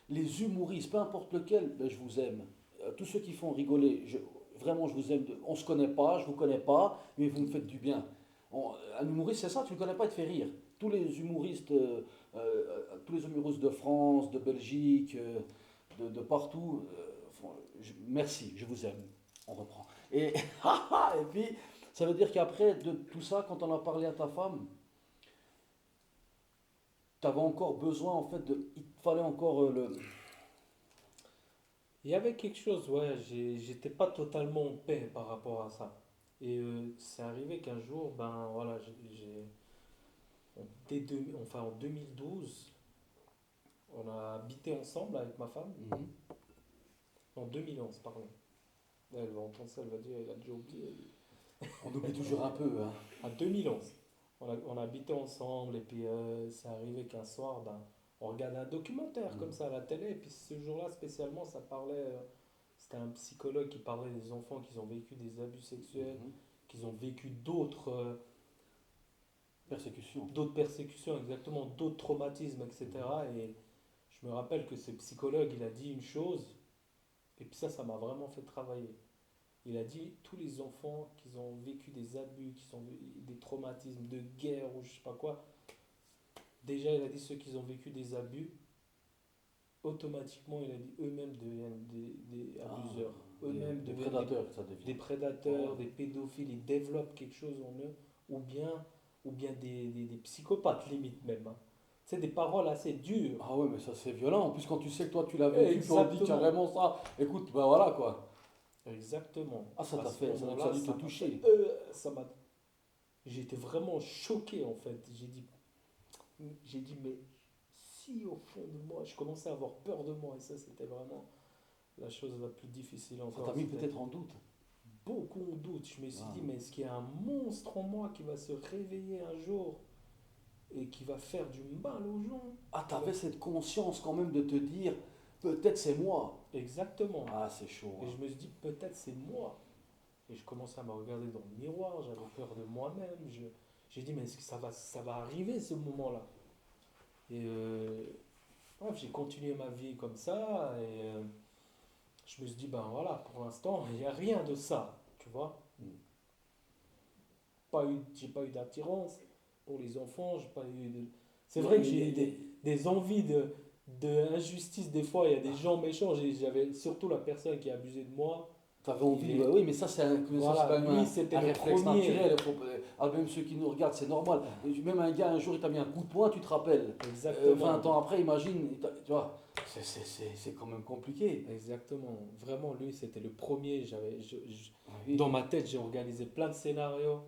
Speaker 1: Les humoristes, peu importe lequel, ben, je vous aime. Tous ceux qui font rigoler, vraiment, je vous aime. On se connaît pas, je vous connais pas, mais vous me faites du bien. Un humoriste, c'est ça, tu ne le connais pas, il te fait rire. Tous les humoristes de France, de Belgique, de partout, merci, je vous aime. On reprend. Et, et puis, ça veut dire qu'après de tout ça, quand on a parlé à ta femme, tu avais encore besoin, en fait, il te fallait encore
Speaker 2: Il y avait quelque chose, ouais. J'étais pas totalement en paix par rapport à ça. Et c'est arrivé qu'un jour, ben voilà, enfin, en 2012, on a habité ensemble avec ma femme.
Speaker 1: Mhm.
Speaker 2: En 2011, pardon. Elle va entendre ça, elle va dire, elle a déjà oublié.
Speaker 1: On oublie toujours un peu, hein.
Speaker 2: En 2011, on a habité ensemble et puis c'est arrivé qu'un soir, ben, on regardait un documentaire comme
Speaker 1: Mhm.
Speaker 2: ça à la télé et puis ce jour-là spécialement, ça parlait, c'était un psychologue qui parlait des enfants qui ont vécu des abus sexuels,
Speaker 1: Mhm.
Speaker 2: qui ont vécu
Speaker 1: Persécution.
Speaker 2: d'autres persécutions, exactement, d'autres traumatismes,
Speaker 1: Mhm.
Speaker 2: etc. Et je me rappelle que ce psychologue, il a dit une chose et puis ça m'a vraiment fait travailler. Il a dit tous les enfants qui ont vécu des abus, qui ont vécu des traumatismes de guerre ou je sais pas quoi, déjà il a dit ceux qui ont vécu des abus, automatiquement il a dit eux-mêmes deviennent des
Speaker 1: Ah,
Speaker 2: abuseurs, eux-mêmes
Speaker 1: des
Speaker 2: deviennent
Speaker 1: prédateurs, ça
Speaker 2: des
Speaker 1: devient. Ouais.
Speaker 2: prédateurs, des pédophiles, ils développent quelque chose en eux, ou bien des psychopathes limite même. Hein. C'est des paroles assez dures.
Speaker 1: Ah ouais, mais ça c'est violent. En plus, quand tu sais que toi tu l'as vécu, puis on te dit
Speaker 2: Exactement.
Speaker 1: carrément ça, écoute, ben voilà quoi.
Speaker 2: Exactement.
Speaker 1: Ah, ça
Speaker 2: À
Speaker 1: t'a
Speaker 2: ce
Speaker 1: fait, ça a
Speaker 2: moment-là,
Speaker 1: dû te
Speaker 2: ça m'a fait.
Speaker 1: toucher.
Speaker 2: J'étais vraiment choqué en fait. J'ai dit, mais si au fond de moi, je commençais à avoir peur de moi, et ça, c'était vraiment la chose la plus difficile
Speaker 1: Ça t'a
Speaker 2: encore.
Speaker 1: mis
Speaker 2: C'était
Speaker 1: peut-être en doute.
Speaker 2: beaucoup de doutes. Je me suis
Speaker 1: Ah.
Speaker 2: dit, mais est-ce qu'il y a un monstre en moi qui va se réveiller un jour et qui va faire du mal aux gens?
Speaker 1: Ah,
Speaker 2: Qui va-
Speaker 1: t'avais cette conscience quand même de te dire, peut-être c'est moi.
Speaker 2: Exactement.
Speaker 1: Ah, c'est chaud,
Speaker 2: Et
Speaker 1: hein.
Speaker 2: je me suis dit, peut-être c'est moi. Et je commençais à me regarder dans le miroir, j'avais peur de moi-même. J'ai dit, mais est-ce que ça va arriver ce moment-là? Et bref, j'ai continué ma vie comme ça. Et je me suis dit, ben voilà, pour l'instant, il n'y a rien de ça, tu vois.
Speaker 1: Mm.
Speaker 2: J'ai pas eu d'attirance pour les enfants, j'ai pas eu de... C'est
Speaker 1: Mais,
Speaker 2: vrai que
Speaker 1: mais
Speaker 2: j'ai eu des envies de injustice des fois, il y a des gens méchants, j'avais surtout la personne qui a abusé de moi,
Speaker 1: t'avais
Speaker 2: il
Speaker 1: envie, ouais,
Speaker 2: est...
Speaker 1: oui, mais ça c'est
Speaker 2: Voilà,
Speaker 1: quand même
Speaker 2: lui c'était
Speaker 1: un
Speaker 2: le
Speaker 1: réflexe
Speaker 2: premier.
Speaker 1: naturel. Même ceux qui nous regardent, c'est normal. Même un gars, un jour, il t'a mis un coup de poing, tu te rappelles. 20
Speaker 2: Exactement,
Speaker 1: ans après, imagine, tu vois, c'est quand même compliqué.
Speaker 2: exactement. Vraiment, lui c'était le premier.
Speaker 1: Oui.
Speaker 2: Dans ma tête, j'ai organisé plein de scénarios.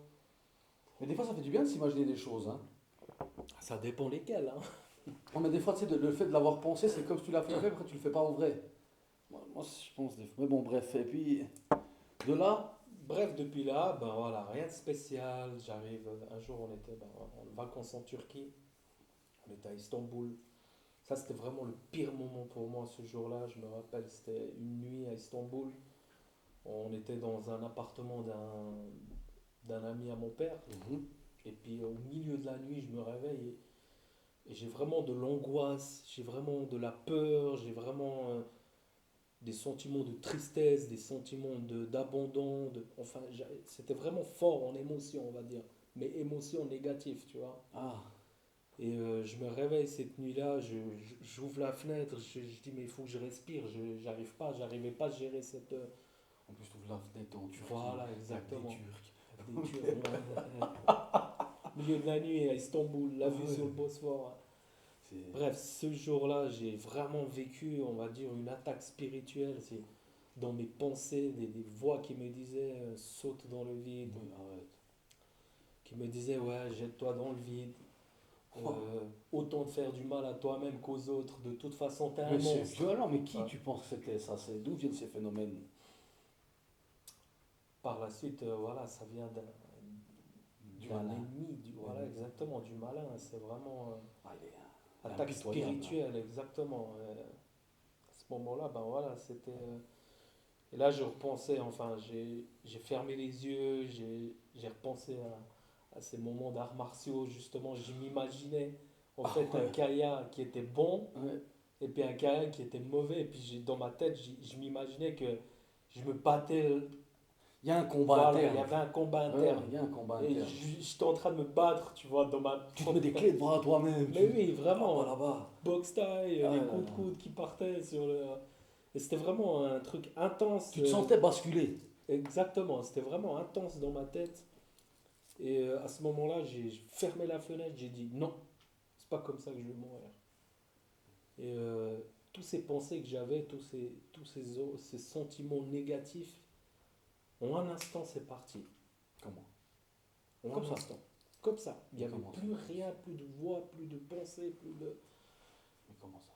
Speaker 1: Mais des fois, ça fait du bien de s'imaginer des choses, hein.
Speaker 2: Ça dépend lesquels, hein.
Speaker 1: Non, mais des fois, tu sais, le fait de l'avoir pensé, c'est comme si tu l'as fait en vrai, après tu le fais pas en vrai. Moi, je pense des fois. Mais bon, bref. Et puis, de là,
Speaker 2: Bref, depuis là, ben voilà, rien de spécial. J'arrive, un jour on était en vacances en Turquie, on était à Istanbul. Ça c'était vraiment le pire moment pour moi ce jour-là. Je me rappelle, c'était une nuit à Istanbul. On était dans un appartement d'un ami à mon père.
Speaker 1: mhm,
Speaker 2: Et puis au milieu de la nuit, je me réveille. Et j'ai vraiment de l'angoisse, j'ai vraiment de la peur, j'ai vraiment des sentiments de tristesse, des sentiments d'abandon. Enfin, c'était vraiment fort en émotion, on va dire. Mais émotion négative, tu vois.
Speaker 1: Ah,
Speaker 2: Et je me réveille cette nuit-là, j'ouvre la fenêtre, je dis mais il faut que je respire, j'arrivais pas à gérer cette...
Speaker 1: en plus, tu ouvres la fenêtre en Turquie.
Speaker 2: Voilà,
Speaker 1: Il y a que des
Speaker 2: exactement.
Speaker 1: Turcs.
Speaker 2: Des Turcs, milieu de la nuit à Istanbul, la
Speaker 1: Ah
Speaker 2: vue
Speaker 1: ouais.
Speaker 2: sur le Bosphore.
Speaker 1: C'est.
Speaker 2: Bref, ce jour-là, j'ai vraiment vécu, on va dire, une attaque spirituelle. C'est dans mes pensées, des voix qui me disaient saute dans le vide,
Speaker 1: Oui, arrête.
Speaker 2: qui me disaient ouais, jette-toi dans le vide.
Speaker 1: Oh.
Speaker 2: Autant de faire du mal à toi-même qu'aux autres. De toute façon, t'es un
Speaker 1: Mais c'est
Speaker 2: monstre.
Speaker 1: violent, mais qui
Speaker 2: Ouais.
Speaker 1: tu penses que c'était ça? D'où viennent ces phénomènes?
Speaker 2: Par la suite, voilà, ça vient
Speaker 1: Du
Speaker 2: d'un
Speaker 1: malin.
Speaker 2: ennemi, voilà, exactement, du malin. C'est vraiment
Speaker 1: Ah, il est
Speaker 2: attaque
Speaker 1: impitoyable, là.
Speaker 2: spirituelle, exactement. À ce moment-là, ben voilà, c'était. Et là, je repensais, enfin, j'ai fermé les yeux, j'ai repensé à ces moments d'arts martiaux, justement. Je m'imaginais, en
Speaker 1: Ah
Speaker 2: fait, un
Speaker 1: ouais.
Speaker 2: Kaya qui était bon
Speaker 1: Ouais.
Speaker 2: et puis un Kaya qui était mauvais. Et puis, dans ma tête, je m'imaginais que je me battais.
Speaker 1: Il y a un combat
Speaker 2: Voilà, il y
Speaker 1: interne.
Speaker 2: avait un combat
Speaker 1: Ouais,
Speaker 2: interne.
Speaker 1: il y a un combat
Speaker 2: Et
Speaker 1: interne.
Speaker 2: j'étais en train de me battre, tu vois, dans ma
Speaker 1: Tu te mets
Speaker 2: propre
Speaker 1: des
Speaker 2: tête.
Speaker 1: clés de bras à toi-même.
Speaker 2: Mais
Speaker 1: Tu.
Speaker 2: oui,
Speaker 1: Là-bas,
Speaker 2: vraiment,
Speaker 1: là-bas.
Speaker 2: boxe taille,
Speaker 1: Ah
Speaker 2: les
Speaker 1: là
Speaker 2: coups de
Speaker 1: là.
Speaker 2: coude qui partaient sur le. Et c'était vraiment un truc intense.
Speaker 1: Tu te sentais basculer.
Speaker 2: Exactement, c'était vraiment intense dans ma tête. Et à ce moment-là, j'ai fermé la fenêtre, j'ai dit non, c'est pas comme ça que je vais mourir. Et tous ces pensées que j'avais, ces sentiments négatifs, en un instant, c'est parti.
Speaker 1: Comment?
Speaker 2: En
Speaker 1: Comme
Speaker 2: un
Speaker 1: ça.
Speaker 2: instant. Comme ça. Il n'y
Speaker 1: Mais
Speaker 2: avait
Speaker 1: comment ça?
Speaker 2: plus rien, plus de voix, plus de pensée, plus de...
Speaker 1: Mais comment ça?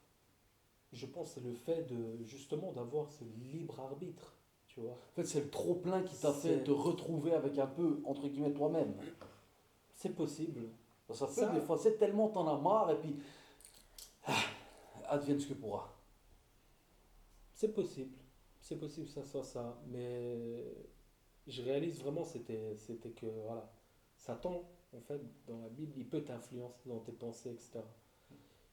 Speaker 2: Je pense que c'est le fait de justement d'avoir ce libre arbitre, tu vois.
Speaker 1: En fait, c'est le trop-plein qui t'a fait
Speaker 2: C'est
Speaker 1: te retrouver avec un peu, entre guillemets, toi-même.
Speaker 2: c'est possible.
Speaker 1: Ça peut, des
Speaker 2: Ça,
Speaker 1: fois, c'est tellement t'en as marre, et puis, advienne ce que pourra.
Speaker 2: c'est possible. C'est possible que ça soit ça. Mais je réalise vraiment c'était que voilà, Satan en fait dans la Bible il peut t'influencer dans tes pensées, etc.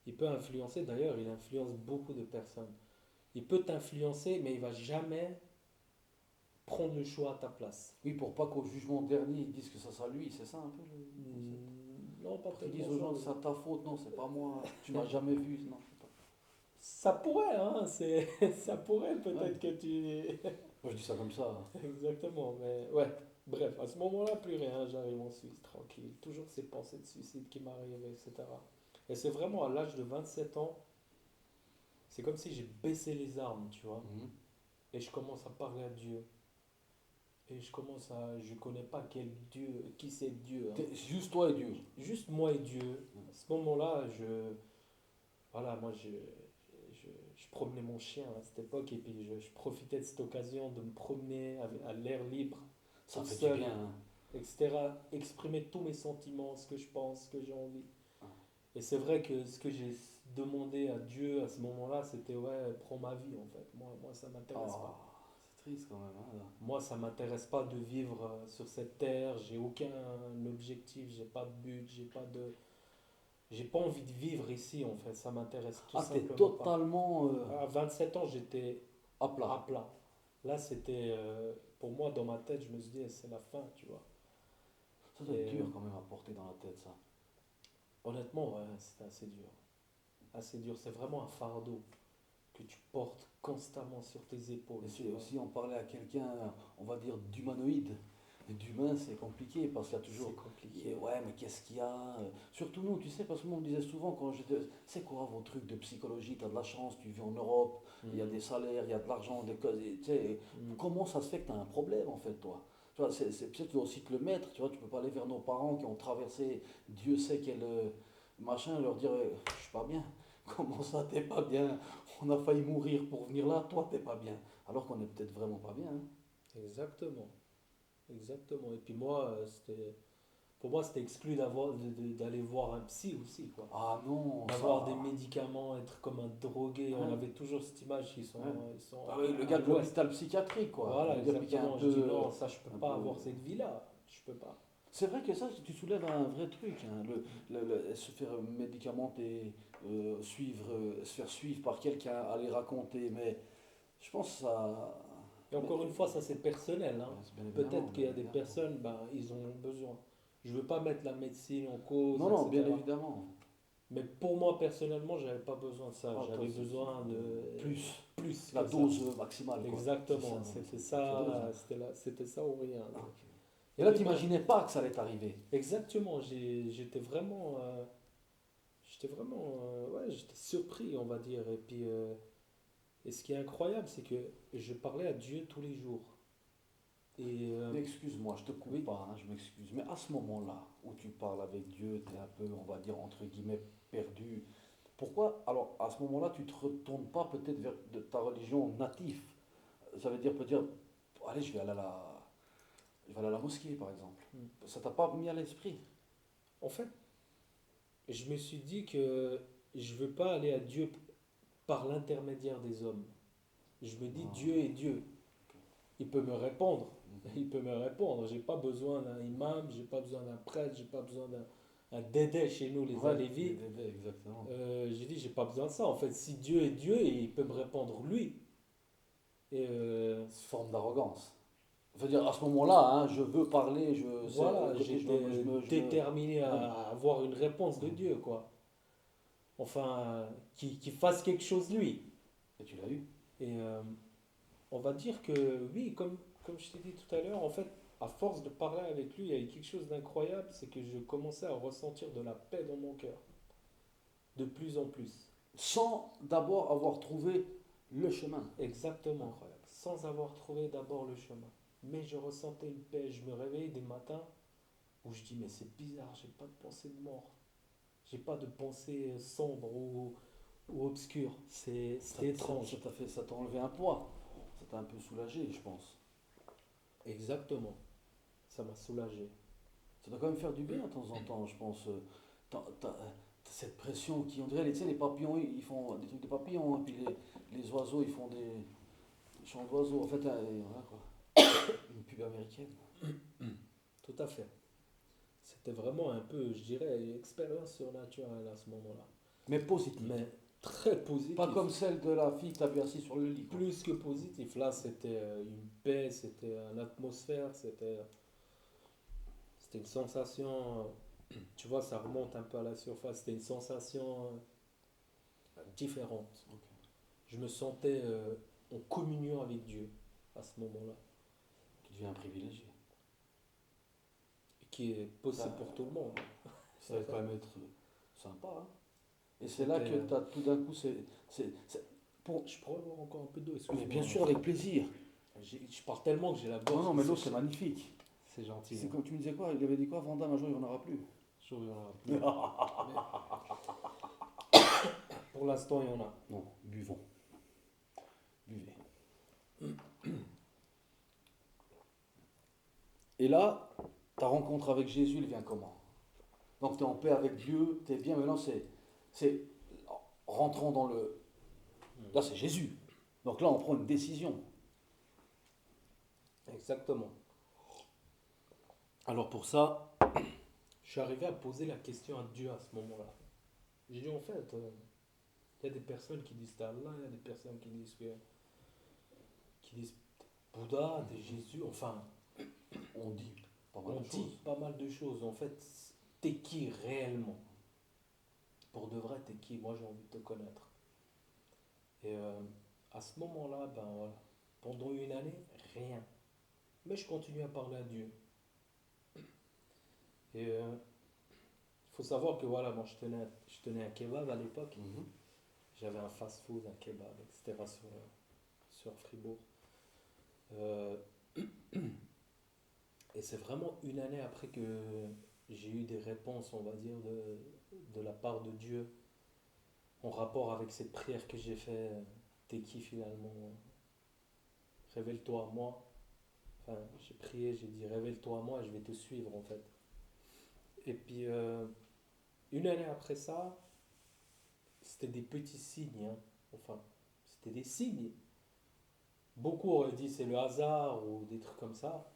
Speaker 2: Il peut influencer, d'ailleurs il influence beaucoup de personnes. Il peut t'influencer mais il va jamais prendre le choix à ta place.
Speaker 1: Oui, pour pas qu'au jugement dernier, ils disent que ça sera lui, c'est ça un peu le concept.
Speaker 2: Non, pas
Speaker 1: Pour qu'ils
Speaker 2: tellement
Speaker 1: disent aux gens
Speaker 2: ça.
Speaker 1: que c'est ta faute, non, c'est pas moi, tu m'as jamais vu, non, c'est pas.
Speaker 2: Ça pourrait, hein, ça pourrait
Speaker 1: Ouais.
Speaker 2: peut-être que tu...
Speaker 1: Moi je dis ça comme ça.
Speaker 2: Exactement, mais ouais. Bref, à ce moment-là, plus rien, j'arrive en Suisse, tranquille. Toujours ces pensées de suicide qui m'arrivent, etc. Et c'est vraiment à l'âge de 27 ans, c'est comme si j'ai baissé les armes, tu vois.
Speaker 1: Mhm.
Speaker 2: Et je commence à parler à Dieu. Et je connais pas quel Dieu, qui c'est Dieu, hein.
Speaker 1: C'est juste toi et Dieu.
Speaker 2: Juste moi et Dieu. À ce moment-là, voilà, moi, je promenais mon chien à cette époque et puis je profitais de cette occasion de me promener à l'air libre,
Speaker 1: Ça
Speaker 2: tout
Speaker 1: fait
Speaker 2: seul,
Speaker 1: du bien. Hein.
Speaker 2: etc. Exprimer tous mes sentiments, ce que je pense, ce que j'ai envie. Et c'est vrai que ce que j'ai demandé à Dieu à ce moment-là, c'était ouais, prends ma vie en fait. Moi ça m'intéresse
Speaker 1: Oh,
Speaker 2: pas.
Speaker 1: c'est triste quand même. Hein, là.
Speaker 2: Moi, ça m'intéresse pas de vivre sur cette terre. J'ai aucun objectif, j'ai pas de but, j'ai pas envie de vivre ici en fait. Ça m'intéresse tout
Speaker 1: Ah, t'es
Speaker 2: simplement pas.
Speaker 1: totalement
Speaker 2: À 27 ans, j'étais
Speaker 1: à
Speaker 2: à
Speaker 1: plat.
Speaker 2: plat. Là, c'était pour moi dans ma tête, je me suis dit c'est la fin, tu vois.
Speaker 1: Ça doit être
Speaker 2: Et
Speaker 1: dur quand même à porter dans la tête, ça.
Speaker 2: honnêtement, ouais, c'était assez dur. Assez dur. C'est vraiment un fardeau que tu portes constamment sur tes épaules.
Speaker 1: Et
Speaker 2: Tu
Speaker 1: si,
Speaker 2: vois.
Speaker 1: si on parlait à quelqu'un, on va dire d'humanoïde, et d'humain, c'est compliqué parce qu'il y a toujours.
Speaker 2: C'est compliqué.
Speaker 1: Ouais, mais qu'est-ce qu'il y a surtout nous, tu sais, parce que moi on me disait souvent quand j'étais. C'est quoi vos trucs de psychologie? T'as de la chance, tu vis en Europe, il y a des salaires, il y a de l'argent, des causes. Tu sais,
Speaker 2: Mm.
Speaker 1: comment ça se fait que tu as un problème en fait, toi? Tu vois, peut-être tu dois aussi te le mettre, tu vois, tu peux pas aller vers nos parents qui ont traversé Dieu sait quel machin, leur dire je suis pas bien. Comment ça, t'es pas bien? On a failli mourir pour venir là, toi t'es pas bien. Alors qu'on est peut-être vraiment pas bien. Hein.
Speaker 2: Exactement. Exactement. Et puis moi, pour moi, c'était exclu d'aller voir un psy aussi, quoi.
Speaker 1: Ah non,
Speaker 2: D'avoir
Speaker 1: ça.
Speaker 2: des médicaments, être comme un drogué. On
Speaker 1: Ouais,
Speaker 2: avait toujours cette image
Speaker 1: ouais.
Speaker 2: ils sont
Speaker 1: Ah oui, le
Speaker 2: à
Speaker 1: gars de
Speaker 2: l'ouest.
Speaker 1: l'hôpital psychiatrique, quoi.
Speaker 2: Voilà,
Speaker 1: Le gars puis qui est un
Speaker 2: exactement. Je dis
Speaker 1: peu.
Speaker 2: non, ça, je peux
Speaker 1: Un
Speaker 2: pas
Speaker 1: peu.
Speaker 2: avoir cette vie-là. Je peux pas.
Speaker 1: C'est vrai que ça, tu soulèves un vrai truc, hein, se faire médicamenter, se faire suivre par quelqu'un, aller raconter, mais je pense que ça...
Speaker 2: Et
Speaker 1: mais-
Speaker 2: encore une fois, ça c'est personnel, hein.
Speaker 1: bien évidemment,
Speaker 2: Peut-être qu'il
Speaker 1: bien
Speaker 2: y a des
Speaker 1: évidemment.
Speaker 2: personnes, ben, ils en ont besoin. Je veux pas mettre la médecine en cause,
Speaker 1: Non, non, bien
Speaker 2: etc.
Speaker 1: évidemment.
Speaker 2: Mais pour moi, personnellement, j'avais pas besoin de ça.
Speaker 1: Ah, toi,
Speaker 2: J'avais besoin de
Speaker 1: plus
Speaker 2: plus
Speaker 1: la
Speaker 2: que ça.
Speaker 1: dose maximale, quoi. C'est ça,
Speaker 2: Exactement.
Speaker 1: non,
Speaker 2: C'était
Speaker 1: c'est autre chose, hein.
Speaker 2: ça, c'était ça ou rien.
Speaker 1: Ah, ok. Et
Speaker 2: Et
Speaker 1: là,
Speaker 2: puis, ben,
Speaker 1: t'imaginais pas que ça allait t'arriver.
Speaker 2: exactement. Ouais, j'étais surpris, on va dire. Et puis, et ce qui est incroyable, c'est que je parlais à Dieu tous les jours. Et
Speaker 1: Mais excuse-moi, je te coupe
Speaker 2: oui,
Speaker 1: pas, hein, je m'excuse. Mais à ce moment-là, où tu parles avec Dieu, tu es un peu, on va dire, entre guillemets, perdu. Pourquoi, alors, à ce moment-là, tu ne te retournes pas peut-être vers de ta religion native? Ça veut dire peut-être, allez, je vais aller à la mosquée, par exemple. Ça t'a pas mis à l'esprit?
Speaker 2: en fait, je me suis dit que je veux pas aller à Dieu par l'intermédiaire des hommes. Je me dis,
Speaker 1: Ah,
Speaker 2: Dieu est Dieu. Il peut me répondre.
Speaker 1: mhm.
Speaker 2: Il peut me répondre. J'ai pas besoin d'un imam, j'ai pas besoin d'un prêtre, j'ai pas besoin d'un un dédé chez nous, les
Speaker 1: Ouais,
Speaker 2: Alévis.
Speaker 1: exactement.
Speaker 2: J'ai dit, j'ai pas besoin de ça. En fait, si Dieu est Dieu, il peut me répondre lui. Et
Speaker 1: C'est une forme d'arrogance. Je veux dire, à ce moment-là, hein, je veux parler,
Speaker 2: voilà,
Speaker 1: côté,
Speaker 2: j'étais déterminé
Speaker 1: ouais.
Speaker 2: à avoir une réponse de Dieu, quoi. Enfin, qui fasse quelque chose lui.
Speaker 1: Et tu l'as eu.
Speaker 2: Et on va dire que oui, comme je t'ai dit tout à l'heure, en fait, à force de parler avec lui, il y a eu quelque chose d'incroyable, c'est que je commençais à ressentir de la paix dans mon cœur, de plus en plus.
Speaker 1: Sans d'abord avoir trouvé le chemin.
Speaker 2: Exactement,
Speaker 1: Incroyable.
Speaker 2: sans avoir trouvé d'abord le chemin. Mais je ressentais une paix, je me réveillais des matins où je dis, mais c'est bizarre, j'ai pas de pensée de mort, j'ai pas de pensée sombre ou obscure, c'était étrange.
Speaker 1: Ça t'a enlevé un poids. Ça t'a un peu soulagé, je pense.
Speaker 2: Exactement, ça m'a soulagé.
Speaker 1: Ça doit quand même faire du bien de temps en temps, je pense. Cette pression qui, on dirait, tu sais, les papillons, ils font des trucs de papillons, hein, puis les oiseaux, ils font des chants d'oiseaux. En fait, voilà quoi. Une pub américaine.
Speaker 2: Tout à fait. C'était vraiment un peu, je dirais, une expérience surnaturelle à ce moment-là.
Speaker 1: Mais positive.
Speaker 2: Mais très
Speaker 1: Pas
Speaker 2: positif.
Speaker 1: comme celle de la fille que t'as vu assise sur le lit, quoi.
Speaker 2: Plus que positif. Là, c'était une paix, c'était une atmosphère, c'était une sensation. Tu vois, ça remonte un peu à la surface. C'était une sensation différente.
Speaker 1: Ok.
Speaker 2: Je me sentais en communion avec Dieu à ce moment-là,
Speaker 1: Tu deviens un privilégié.
Speaker 2: qui est
Speaker 1: Ça,
Speaker 2: possible pour tout le monde.
Speaker 1: ça va quand même être sympa, hein. Et c'est là
Speaker 2: C'était,
Speaker 1: que t'as tout d'un coup, pour...
Speaker 2: je pourrais avoir encore un peu d'eau,
Speaker 1: Mais
Speaker 2: excuse-moi.
Speaker 1: bien sûr, avec plaisir.
Speaker 2: Je parle tellement que j'ai la
Speaker 1: Non,
Speaker 2: gorge
Speaker 1: non,
Speaker 2: qui
Speaker 1: mais l'eau, c'est
Speaker 2: sèche.
Speaker 1: magnifique.
Speaker 2: C'est gentil.
Speaker 1: C'est
Speaker 2: Hein.
Speaker 1: comme tu me disais quoi? Il avait dit quoi? Vandame, un jour, il n'y en aura plus.
Speaker 2: Je reviendrai plus. Mais pour l'instant, il y en a.
Speaker 1: Non, buvons. Buvez. Et là, ta rencontre avec Jésus, elle vient comment? Donc, tu es en paix avec Dieu, tu es bien. Maintenant, c'est rentrons dans le. Là, c'est Jésus. Donc là, on prend une décision.
Speaker 2: Exactement.
Speaker 1: Alors, pour ça,
Speaker 2: Je suis arrivé à poser la question à Dieu à ce moment-là. J'ai dit en fait, il y a des personnes qui disent Allah, il y a des personnes qui disent Bouddha, des Jésus, enfin,
Speaker 1: on dit pas mal
Speaker 2: on
Speaker 1: de
Speaker 2: dit
Speaker 1: choses.
Speaker 2: pas mal de choses. En fait, t'es qui réellement? Pour de vrai, t'es qui? Moi, j'ai envie de te connaître. Et à ce moment-là, ben voilà, pendant une année, rien. Mais je continue à parler à Dieu. Et il faut savoir que voilà, moi je tenais un kebab à l'époque.
Speaker 1: Mhm.
Speaker 2: J'avais un fast-food, un kebab, etc. sur Fribourg. Euh, et c'est vraiment une année après que j'ai eu des réponses, on va dire, de la part de Dieu en rapport avec cette prière que j'ai fait. T'es qui finalement? Révèle-toi à moi. Enfin, j'ai prié, j'ai dit révèle-toi à moi et je vais te suivre en fait. Et puis, une année après ça, c'était des petits signes. Hein. Enfin, c'était des signes. Beaucoup auraient dit c'est le hasard ou des trucs comme ça.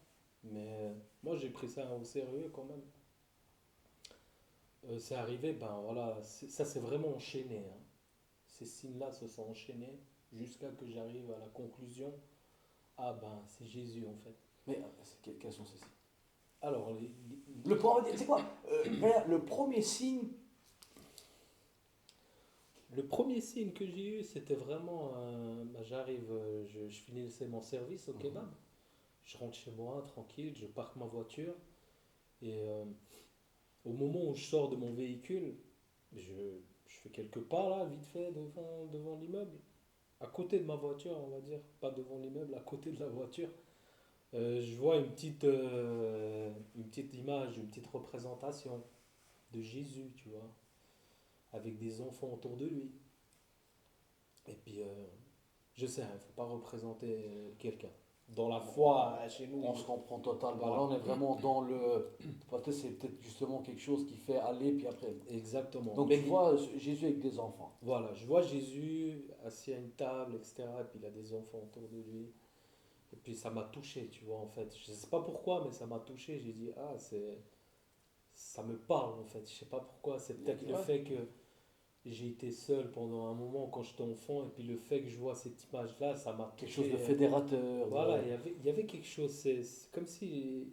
Speaker 2: Mais moi, j'ai pris ça au sérieux quand même. C'est arrivé, ben voilà, ça s'est vraiment enchaîné, hein. Ces signes-là se sont enchaînés jusqu'à que j'arrive à la conclusion, ah ben c'est Jésus en fait.
Speaker 1: Mais quels sont ces signes?
Speaker 2: Alors,
Speaker 1: C'est quoi? Le premier signe.
Speaker 2: le premier signe que j'ai eu, c'était vraiment, ben, j'arrive, je finissais mon service au kebab, je rentre chez moi tranquille, je parque ma voiture et au moment où je sors de mon véhicule, je fais quelques pas là, vite fait, devant l'immeuble, à côté de ma voiture, on va dire, pas devant l'immeuble, à côté de la voiture. Je vois une petite image, une petite représentation de Jésus, tu vois, avec des enfants autour de lui. Et puis, je sais, il ne faut pas représenter quelqu'un. Dans la foi, chez nous,
Speaker 1: On se comprend totalement.
Speaker 2: voilà.
Speaker 1: Là, on est vraiment dans le. Peut-être c'est peut-être justement quelque chose qui fait aller, puis après.
Speaker 2: Exactement.
Speaker 1: Donc
Speaker 2: Mais
Speaker 1: tu vois Jésus avec des enfants.
Speaker 2: voilà, je vois Jésus assis à une table, etc. Et puis il a des enfants autour de lui. Et puis ça m'a touché, tu vois, en fait. Je sais pas pourquoi, mais ça m'a touché. J'ai dit, ah, ça me parle, en fait. Je sais pas pourquoi. C'est peut-être le
Speaker 1: Ouais.
Speaker 2: fait que j'ai été seul pendant un moment quand j'étais enfant. Et puis le fait que je vois cette image-là, ça m'a
Speaker 1: Quelque
Speaker 2: touché.
Speaker 1: chose de fédérateur.
Speaker 2: Voilà, il y avait quelque chose. C'est comme si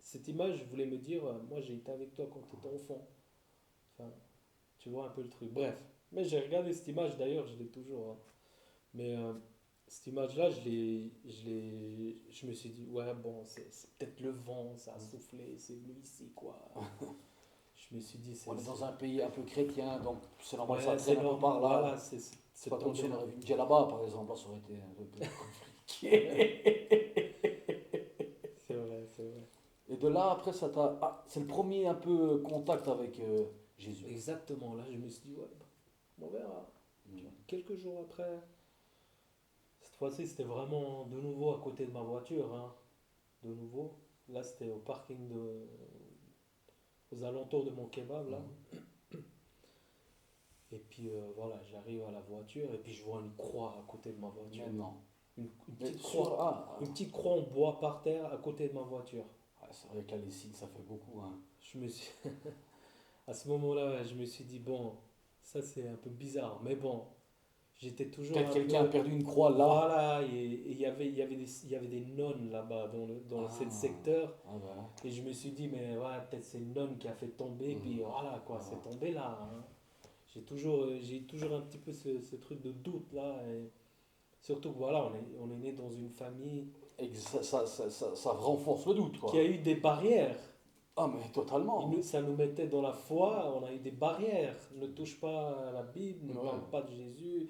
Speaker 2: cette image voulait me dire, moi j'ai été avec toi quand tu étais enfant. Enfin, tu vois un peu le truc. Bref. Mais j'ai regardé cette image, d'ailleurs, je l'ai toujours, hein. Mais cette image-là, je me suis dit, ouais, bon, c'est peut-être le vent, ça a soufflé, c'est venu ici, quoi. Je me suis dit,
Speaker 1: On est dans un pays un peu chrétien, donc c'est normal que ça
Speaker 2: ouais,
Speaker 1: traîne
Speaker 2: c'est
Speaker 1: un peu par
Speaker 2: normal,
Speaker 1: là.
Speaker 2: voilà,
Speaker 1: C'est
Speaker 2: c'est
Speaker 1: pas comme si
Speaker 2: tombé
Speaker 1: on
Speaker 2: là.
Speaker 1: aurait vu une djellaba, par exemple. Là, ça aurait été un peu plus compliqué.
Speaker 2: C'est vrai, c'est vrai.
Speaker 1: Et de là, après, ça t'a. Ah, c'est le premier un peu contact avec Jésus.
Speaker 2: Exactement, là, je me suis dit, ouais, on verra. Tu vois,
Speaker 1: Mm.
Speaker 2: quelques jours après, cette fois-ci, c'était vraiment de nouveau à côté de ma voiture, hein. De nouveau. Là, c'était au parking aux alentours de mon kebab, là.
Speaker 1: Mm.
Speaker 2: Et puis voilà, j'arrive à la voiture et puis je vois une croix à côté de ma voiture.
Speaker 1: Maintenant.
Speaker 2: Une
Speaker 1: Mais
Speaker 2: petite
Speaker 1: sur.
Speaker 2: croix.
Speaker 1: Ah,
Speaker 2: Une petite croix en bois par terre à côté de ma voiture.
Speaker 1: c'est vrai que là, les signes, ça fait beaucoup. Hein.
Speaker 2: Je me suis... À ce moment-là, je me suis dit, bon, ça c'est un peu bizarre, mais bon, j'étais toujours
Speaker 1: Peut-être
Speaker 2: un
Speaker 1: quelqu'un a
Speaker 2: peu...
Speaker 1: perdu une croix là.
Speaker 2: Voilà, et il y avait des nonnes là-bas dans ce
Speaker 1: Ah,
Speaker 2: secteur.
Speaker 1: ah bah.
Speaker 2: Et je me suis dit, mais ouais, peut-être c'est une nonne qui a fait tomber, puis
Speaker 1: Mm.
Speaker 2: voilà, quoi,
Speaker 1: Voilà.
Speaker 2: c'est tombé là, hein. J'ai toujours un petit peu ce truc de doute là. Et surtout que voilà, on est né dans une famille
Speaker 1: Et que ça renforce le doute,
Speaker 2: qui a
Speaker 1: quoi.
Speaker 2: eu des barrières.
Speaker 1: Ah, mais totalement.
Speaker 2: Ça nous mettait dans la foi, on a eu des barrières. Ne touche pas à la Bible, ne
Speaker 1: Ouais.
Speaker 2: parle pas de Jésus.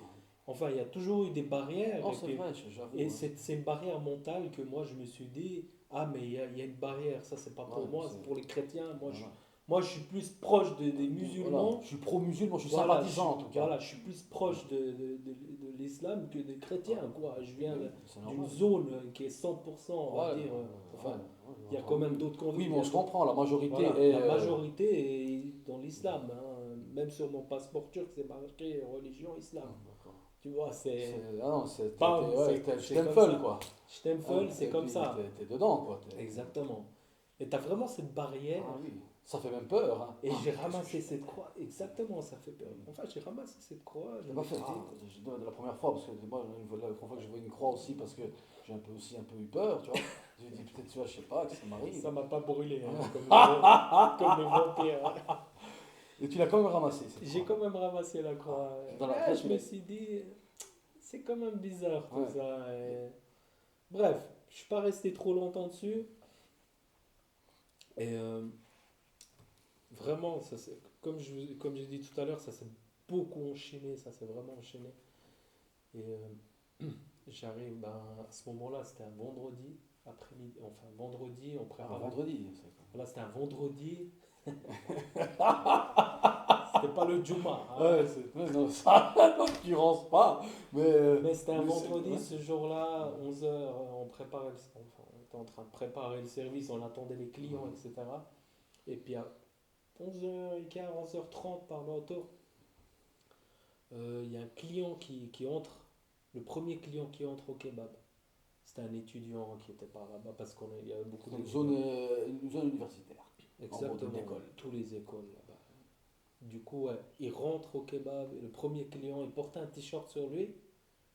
Speaker 2: Enfin, il y a toujours eu des barrières.
Speaker 1: Non,
Speaker 2: Et,
Speaker 1: c'est
Speaker 2: puis,
Speaker 1: vrai, j'avoue.
Speaker 2: et
Speaker 1: Hein.
Speaker 2: c'est une barrière mentale que moi, je me suis dit, ah, mais il y a une barrière, ça, c'est pas
Speaker 1: Ouais,
Speaker 2: pour moi, c'est pour les chrétiens.
Speaker 1: voilà.
Speaker 2: Moi, je suis plus proche des
Speaker 1: Voilà.
Speaker 2: musulmans.
Speaker 1: Je suis pro-musulman, je suis
Speaker 2: Voilà,
Speaker 1: sympathisant en tout cas.
Speaker 2: voilà, je suis plus proche de l'islam que des chrétiens, quoi. Je viens
Speaker 1: Oui, c'est
Speaker 2: d'une
Speaker 1: normal.
Speaker 2: zone qui est 100%, on va
Speaker 1: Ouais,
Speaker 2: dire.
Speaker 1: ouais,
Speaker 2: Enfin,
Speaker 1: ouais,
Speaker 2: il y a
Speaker 1: entre
Speaker 2: quand même
Speaker 1: nous.
Speaker 2: d'autres
Speaker 1: Oui,
Speaker 2: convicts.
Speaker 1: mais on se comprend, la majorité
Speaker 2: Voilà,
Speaker 1: est.
Speaker 2: la majorité est dans l'islam, hein. Même sur mon passeport turc, c'est marqué religion islam.
Speaker 1: D'accord.
Speaker 2: Tu vois, c'est.
Speaker 1: Ah non, c'est
Speaker 2: Bam,
Speaker 1: ouais,
Speaker 2: c'est comme
Speaker 1: Stempel,
Speaker 2: ça.
Speaker 1: quoi. Hein,
Speaker 2: Stempel, c'est
Speaker 1: et
Speaker 2: comme
Speaker 1: puis
Speaker 2: ça.
Speaker 1: t'es dedans, quoi.
Speaker 2: Exactement. Et tu as vraiment cette barrière.
Speaker 1: Ah oui, ça fait même peur. Hein.
Speaker 2: Et
Speaker 1: Ah,
Speaker 2: j'ai
Speaker 1: qu'est-ce que
Speaker 2: ramassé
Speaker 1: je fais?
Speaker 2: cette croix. Exactement, ça fait peur. Enfin, j'ai ramassé cette croix.
Speaker 1: Je
Speaker 2: Je
Speaker 1: l'ai
Speaker 2: me
Speaker 1: pas fait
Speaker 2: suis dit,
Speaker 1: la première fois, parce que moi, la première fois que je vois une croix aussi, parce que j'ai un peu eu peur, tu vois. J'ai dit peut-être, tu vois, je sais pas, que ça m'arrive.
Speaker 2: ça m'a pas brûlé, hein, comme les vampires.
Speaker 1: Et tu l'as quand même ramassé, cette
Speaker 2: J'ai
Speaker 1: croix.
Speaker 2: quand même ramassé la croix.
Speaker 1: Dans la
Speaker 2: Ouais,
Speaker 1: presse,
Speaker 2: je
Speaker 1: tu
Speaker 2: me
Speaker 1: l'as.
Speaker 2: suis dit, c'est quand même bizarre tout
Speaker 1: Ouais.
Speaker 2: ça. Bref, je suis pas resté trop longtemps dessus. Et vraiment, comme j'ai dit tout à l'heure, ça s'est beaucoup enchaîné, ça s'est vraiment enchaîné. Et j'arrive, ben, à ce moment-là, c'était un vendredi après-midi, enfin vendredi, on
Speaker 1: Ah,
Speaker 2: préparait.
Speaker 1: vendredi, c'est quoi.
Speaker 2: Voilà, c'était un vendredi. C'était pas le Juma, hein.
Speaker 1: Ouais, ouais, non, ça, en l'occurrence pas. Mais,
Speaker 2: Mais c'était un
Speaker 1: mais c'est.
Speaker 2: vendredi,
Speaker 1: Ouais.
Speaker 2: ce jour-là, 11 h, on préparait enfin, on était en train de préparer le service, on attendait les clients, etc. Et puis à 11h15, 11h30 par là autour, il y a un client qui entre, le premier client qui entre au kebab. c'était un étudiant qui était par là-bas parce qu'il y avait beaucoup
Speaker 1: C'est
Speaker 2: d'étudiants.
Speaker 1: une zone universitaire. En gros,
Speaker 2: Exactement,
Speaker 1: d'une école.
Speaker 2: tous les écoles là-bas. Du coup, ouais, il rentre au kebab et le premier client, il portait un t-shirt sur lui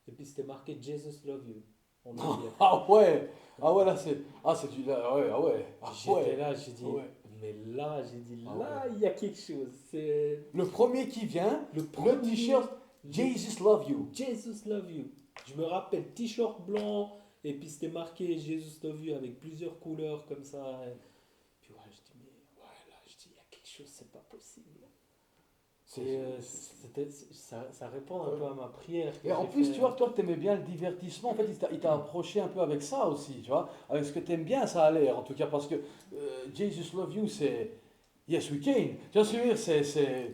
Speaker 2: et puis c'était marqué Jesus Love You en anglais.
Speaker 1: Ah ouais, là c'est. Ah, c'est du. Là, ouais, ah ouais. Ah
Speaker 2: J'étais
Speaker 1: ouais.
Speaker 2: là, j'ai
Speaker 1: Ah
Speaker 2: dit,
Speaker 1: ouais.
Speaker 2: mais là, j'ai dit,
Speaker 1: Ah
Speaker 2: là,
Speaker 1: ouais.
Speaker 2: il y a quelque chose. C'est
Speaker 1: Le premier qui vient,
Speaker 2: le
Speaker 1: le
Speaker 2: premier,
Speaker 1: t-shirt
Speaker 2: le
Speaker 1: Jesus Love You.
Speaker 2: Jesus Love You. Je me rappelle, t-shirt blanc, et puis c'était marqué Jesus Love You avec plusieurs couleurs comme ça. Puis ouais, je dis, mais ouais, là, je dis, il y a quelque chose, c'est pas possible.
Speaker 1: C'est-
Speaker 2: Et
Speaker 1: c'est-
Speaker 2: ça répond un
Speaker 1: ouais.
Speaker 2: peu à ma prière que
Speaker 1: Et en
Speaker 2: j'ai
Speaker 1: plus,
Speaker 2: fait.
Speaker 1: tu vois, toi, tu aimais bien le divertissement. En fait, il t'a approché un peu avec ça aussi, tu vois. Avec ce que tu aimes bien, ça a l'air, en tout cas, parce que Jesus Love You, c'est Yes We Can. Tu vois ce que je veux dire?
Speaker 2: C'était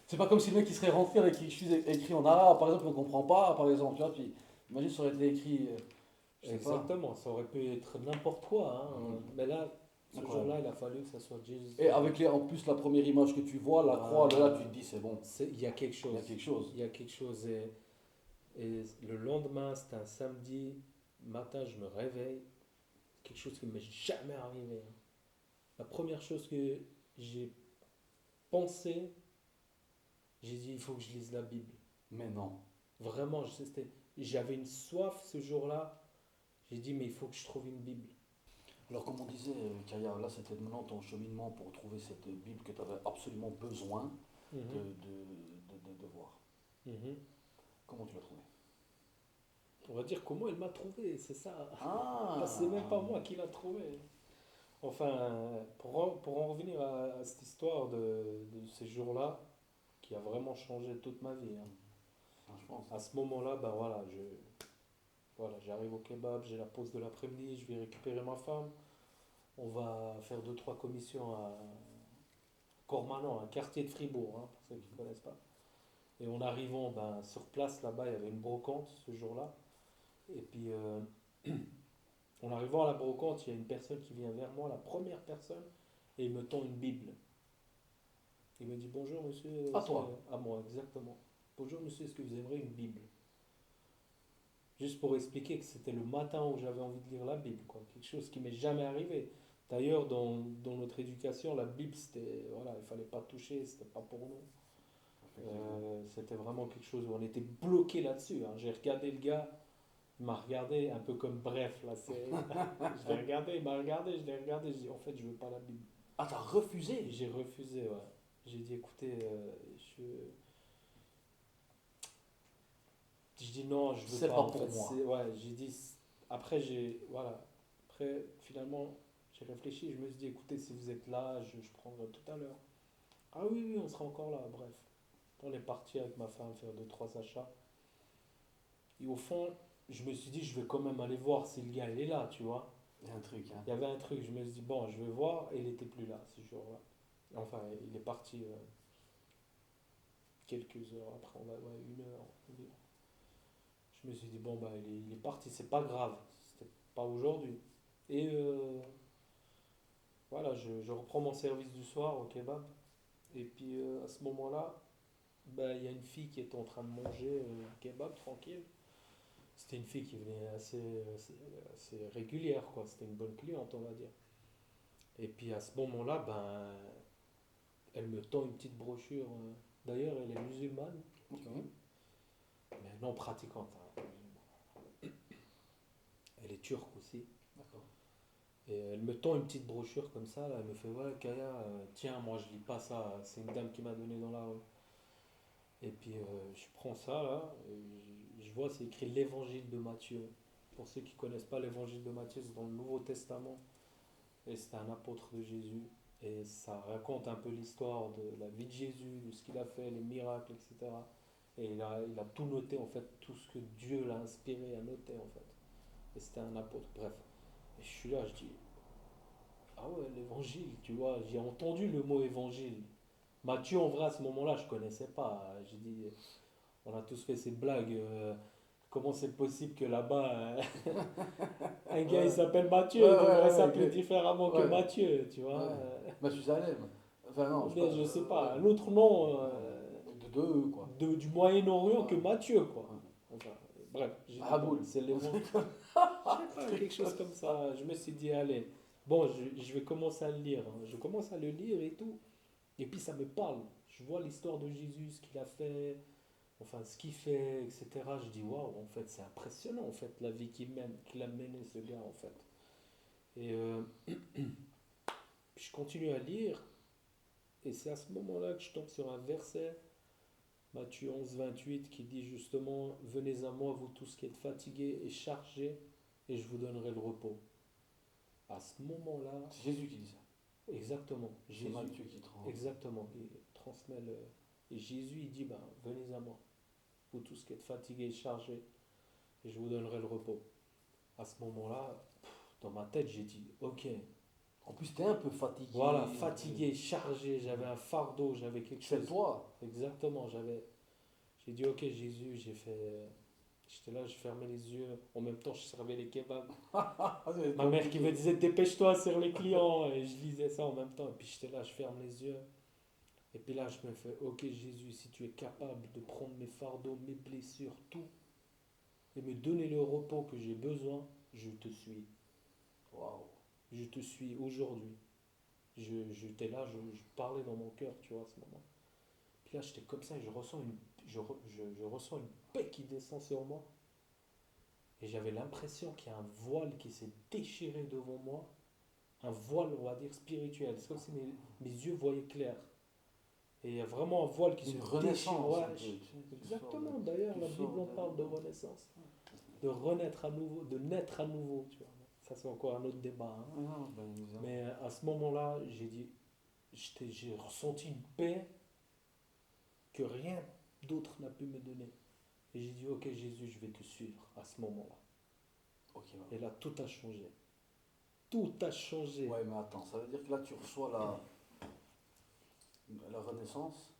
Speaker 1: C'est pas comme si le mec qui serait rentré avec quelque chose écrit en arabe, par exemple, on comprend pas, par exemple, tu vois. Puis, imagine, ça aurait été écrit, je sais pas.
Speaker 2: exactement, ça aurait pu être n'importe quoi. Hein.
Speaker 1: Mhm.
Speaker 2: Mais là, ce
Speaker 1: Incroyable.
Speaker 2: jour-là, il a fallu que ça soit Jesus
Speaker 1: Et
Speaker 2: Love You.
Speaker 1: avec en plus la première image que tu vois, la croix, là, tu te dis, c'est bon,
Speaker 2: Il y a quelque
Speaker 1: il y a
Speaker 2: chose.
Speaker 1: quelque chose.
Speaker 2: Il y a quelque chose. Et le lendemain, c'était un samedi matin, je me réveille. Quelque chose qui ne m'est jamais arrivé. Hein. La première chose que j'ai pensé, j'ai dit, il faut que je lise la Bible.
Speaker 1: Mais non.
Speaker 2: Vraiment, j'avais une soif ce jour-là. J'ai dit, mais il faut que je trouve une Bible.
Speaker 1: Alors, comme on disait, Kaya, là, c'était maintenant ton cheminement pour trouver cette Bible que tu avais absolument besoin
Speaker 2: Mhm.
Speaker 1: de voir.
Speaker 2: Mhm.
Speaker 1: Comment tu l'as trouvé?
Speaker 2: On va dire comment elle m'a trouvé, c'est ça.
Speaker 1: Ah,
Speaker 2: C'est même pas moi qui l'a trouvé. Enfin, pour en revenir à cette histoire de ces jours-là, qui a vraiment changé toute ma vie. Hein.
Speaker 1: je pense.
Speaker 2: À ce moment-là, ben voilà, j'arrive au kebab, j'ai la pause de l'après-midi, je vais récupérer ma femme. On va faire 2 3 commissions à Cormanon, un quartier de Fribourg, hein, pour ceux qui ne connaissent pas. Et en arrivant ben, sur place, là-bas, il y avait une brocante ce jour-là. Et puis, en arrivant à la brocante, il y a une personne qui vient vers moi, la première personne, et il me tend une Bible. Il me dit bonjour monsieur.
Speaker 1: À toi.
Speaker 2: À moi, exactement. Bonjour monsieur, est-ce que vous aimeriez une Bible? Juste pour expliquer que c'était le matin où j'avais envie de lire la Bible, quoi. Quelque chose qui m'est jamais arrivé. D'ailleurs, dans notre éducation, la Bible, c'était, voilà, il fallait pas toucher, c'était pas pour nous. C'était vraiment quelque chose où on était bloqué là-dessus. Hein. J'ai regardé le gars, il m'a regardé un peu comme bref, là, je l'ai regardé, il m'a regardé, je l'ai regardé, je dis en fait, je veux pas la Bible.
Speaker 1: Ah, t'as refusé?
Speaker 2: J'ai refusé, ouais. J'ai dit écoutez, je dis non, je veux
Speaker 1: C'est
Speaker 2: pas.
Speaker 1: pas
Speaker 2: En
Speaker 1: pour
Speaker 2: fait,
Speaker 1: moi.
Speaker 2: ouais, j'ai dit. Après, voilà. Après, finalement, j'ai réfléchi. Je me suis dit, écoutez, si vous êtes là, je prendrai tout à l'heure. Ah oui, oui, on sera encore là. Bref, on est parti avec ma femme faire 2 3 achats. Et au fond, je me suis dit, je vais quand même aller voir si le gars il est là, tu vois.
Speaker 1: Il y a un truc, hein.
Speaker 2: Il y avait un truc. Je me suis dit, bon, je vais voir. Et il était plus là ce jour-là. Enfin, il est parti quelques heures après. Ouais, 1 heure environ. Je me suis dit, bon, bah, il est parti, c'est pas grave, c'était pas aujourd'hui. Et voilà, je reprends mon service du soir au kebab. Et puis à ce moment-là, bah, il y a une fille qui était en train de manger le kebab tranquille. C'était une fille qui venait assez régulière, quoi. C'était une bonne cliente, on va dire. Et puis à ce moment-là, ben, elle me tend une petite brochure. D'ailleurs, elle est musulmane,
Speaker 1: Ok.
Speaker 2: mais non pratiquante. Hein. Elle est turque aussi.
Speaker 1: D'accord.
Speaker 2: Et elle me tend une petite brochure comme ça, là, elle me fait ouais Kaya, tiens moi je lis pas ça, c'est une dame qui m'a donné dans la rue. Et puis je prends ça là, et je vois c'est écrit l'évangile de Matthieu. Pour ceux qui connaissent pas l'évangile de Matthieu, c'est dans le Nouveau Testament et c'est un apôtre de Jésus. Et ça raconte un peu l'histoire de la vie de Jésus, de ce qu'il a fait, les miracles, etc. Et il a tout noté en fait, tout ce que Dieu l'a inspiré à noter en fait. Et c'était un apôtre, bref. Et je suis là, je dis, ah ouais, l'évangile, tu vois, j'ai entendu le mot évangile. Matthieu, en vrai, à ce moment-là, je connaissais pas. J'ai dit, on a tous fait ces blagues. Comment c'est possible que là-bas, un gars il
Speaker 1: Ouais.
Speaker 2: s'appelle Mathieu,
Speaker 1: Ouais,
Speaker 2: il
Speaker 1: ouais,
Speaker 2: devrait
Speaker 1: ouais,
Speaker 2: s'appeler différemment que
Speaker 1: ouais,
Speaker 2: Mathieu, tu vois.
Speaker 1: ouais. Mathusalem. Enfin, non,
Speaker 2: Ou
Speaker 1: je sais
Speaker 2: bien,
Speaker 1: pas.
Speaker 2: je sais pas, un
Speaker 1: Ouais.
Speaker 2: autre nom
Speaker 1: De deux, quoi.
Speaker 2: du Moyen-Orient que
Speaker 1: Ouais.
Speaker 2: Mathieu, quoi.
Speaker 1: Ouais.
Speaker 2: Enfin, bref,
Speaker 1: Haboul.
Speaker 2: c'est les mots. Je sais pas, quelque chose comme ça. Je me suis dit, allez, bon, je vais commencer à le lire, hein. Je commence à le lire et tout. Et puis ça me parle. Je vois l'histoire de Jésus, ce qu'il a fait, enfin ce qu'il fait, etc. Je dis, waouh, en fait, c'est impressionnant, en fait, la vie qu'il a menée, ce gars, en fait. Et puis je continue à lire. Et c'est à ce moment-là que je tombe sur un verset, Matthieu 11, 28, qui dit justement, venez à moi, vous tous qui êtes fatigués et chargés, et je vous donnerai le repos. À ce moment-là,
Speaker 1: C'est Jésus qui dit ça.
Speaker 2: exactement,
Speaker 1: C'est
Speaker 2: Jésus,
Speaker 1: Matthieu qui transmet.
Speaker 2: exactement, il transmet le... Et Jésus, il dit, ben, venez à moi, vous tous qui êtes fatigués et chargés, et je vous donnerai le repos. À ce moment-là, dans ma tête, j'ai dit, ok,
Speaker 1: En plus, t'es un peu fatigué.
Speaker 2: voilà, fatigué, chargé, j'avais un fardeau, j'avais quelque
Speaker 1: C'est
Speaker 2: chose.
Speaker 1: toi.
Speaker 2: Exactement, j'ai dit, ok Jésus, j'étais là, je fermais les yeux, en même temps je servais les kebabs. Ma mère qui me disait, dépêche-toi, serre les clients, et je lisais ça en même temps, et puis j'étais là, je ferme les yeux. Et puis là, je me fais, ok Jésus, si tu es capable de prendre mes fardeaux, mes blessures, tout, et me donner le repos que j'ai besoin, je te suis.
Speaker 1: Waouh.
Speaker 2: Je te suis aujourd'hui. J'étais là, je parlais dans mon cœur, tu vois, à ce moment. Puis là, j'étais comme ça et je ressens une paix qui descend sur moi. Et j'avais l'impression qu'il y a un voile qui s'est déchiré devant moi. Un voile, on va dire, spirituel. C'est comme si mes yeux voyaient clair. Et il y a vraiment un voile qui se
Speaker 1: Une
Speaker 2: déchire.
Speaker 1: renaissance.
Speaker 2: Ouais,
Speaker 1: un peu, tu sais,
Speaker 2: exactement. D'ailleurs,
Speaker 1: tu
Speaker 2: la
Speaker 1: sors
Speaker 2: Bible en parle de renaissance. De renaître à nouveau, de naître à nouveau, tu vois. Ça, c'est encore un autre débat, hein.
Speaker 1: Ah non, ben, évidemment.
Speaker 2: Mais à ce moment-là, j'ai ressenti une paix que rien d'autre n'a pu me donner. Et j'ai dit, ok Jésus, je vais te suivre à ce moment-là.
Speaker 1: Ok, ouais.
Speaker 2: Et là, tout a changé. Tout a changé.
Speaker 1: Ouais, mais attends, ça veut dire que là, tu reçois la renaissance.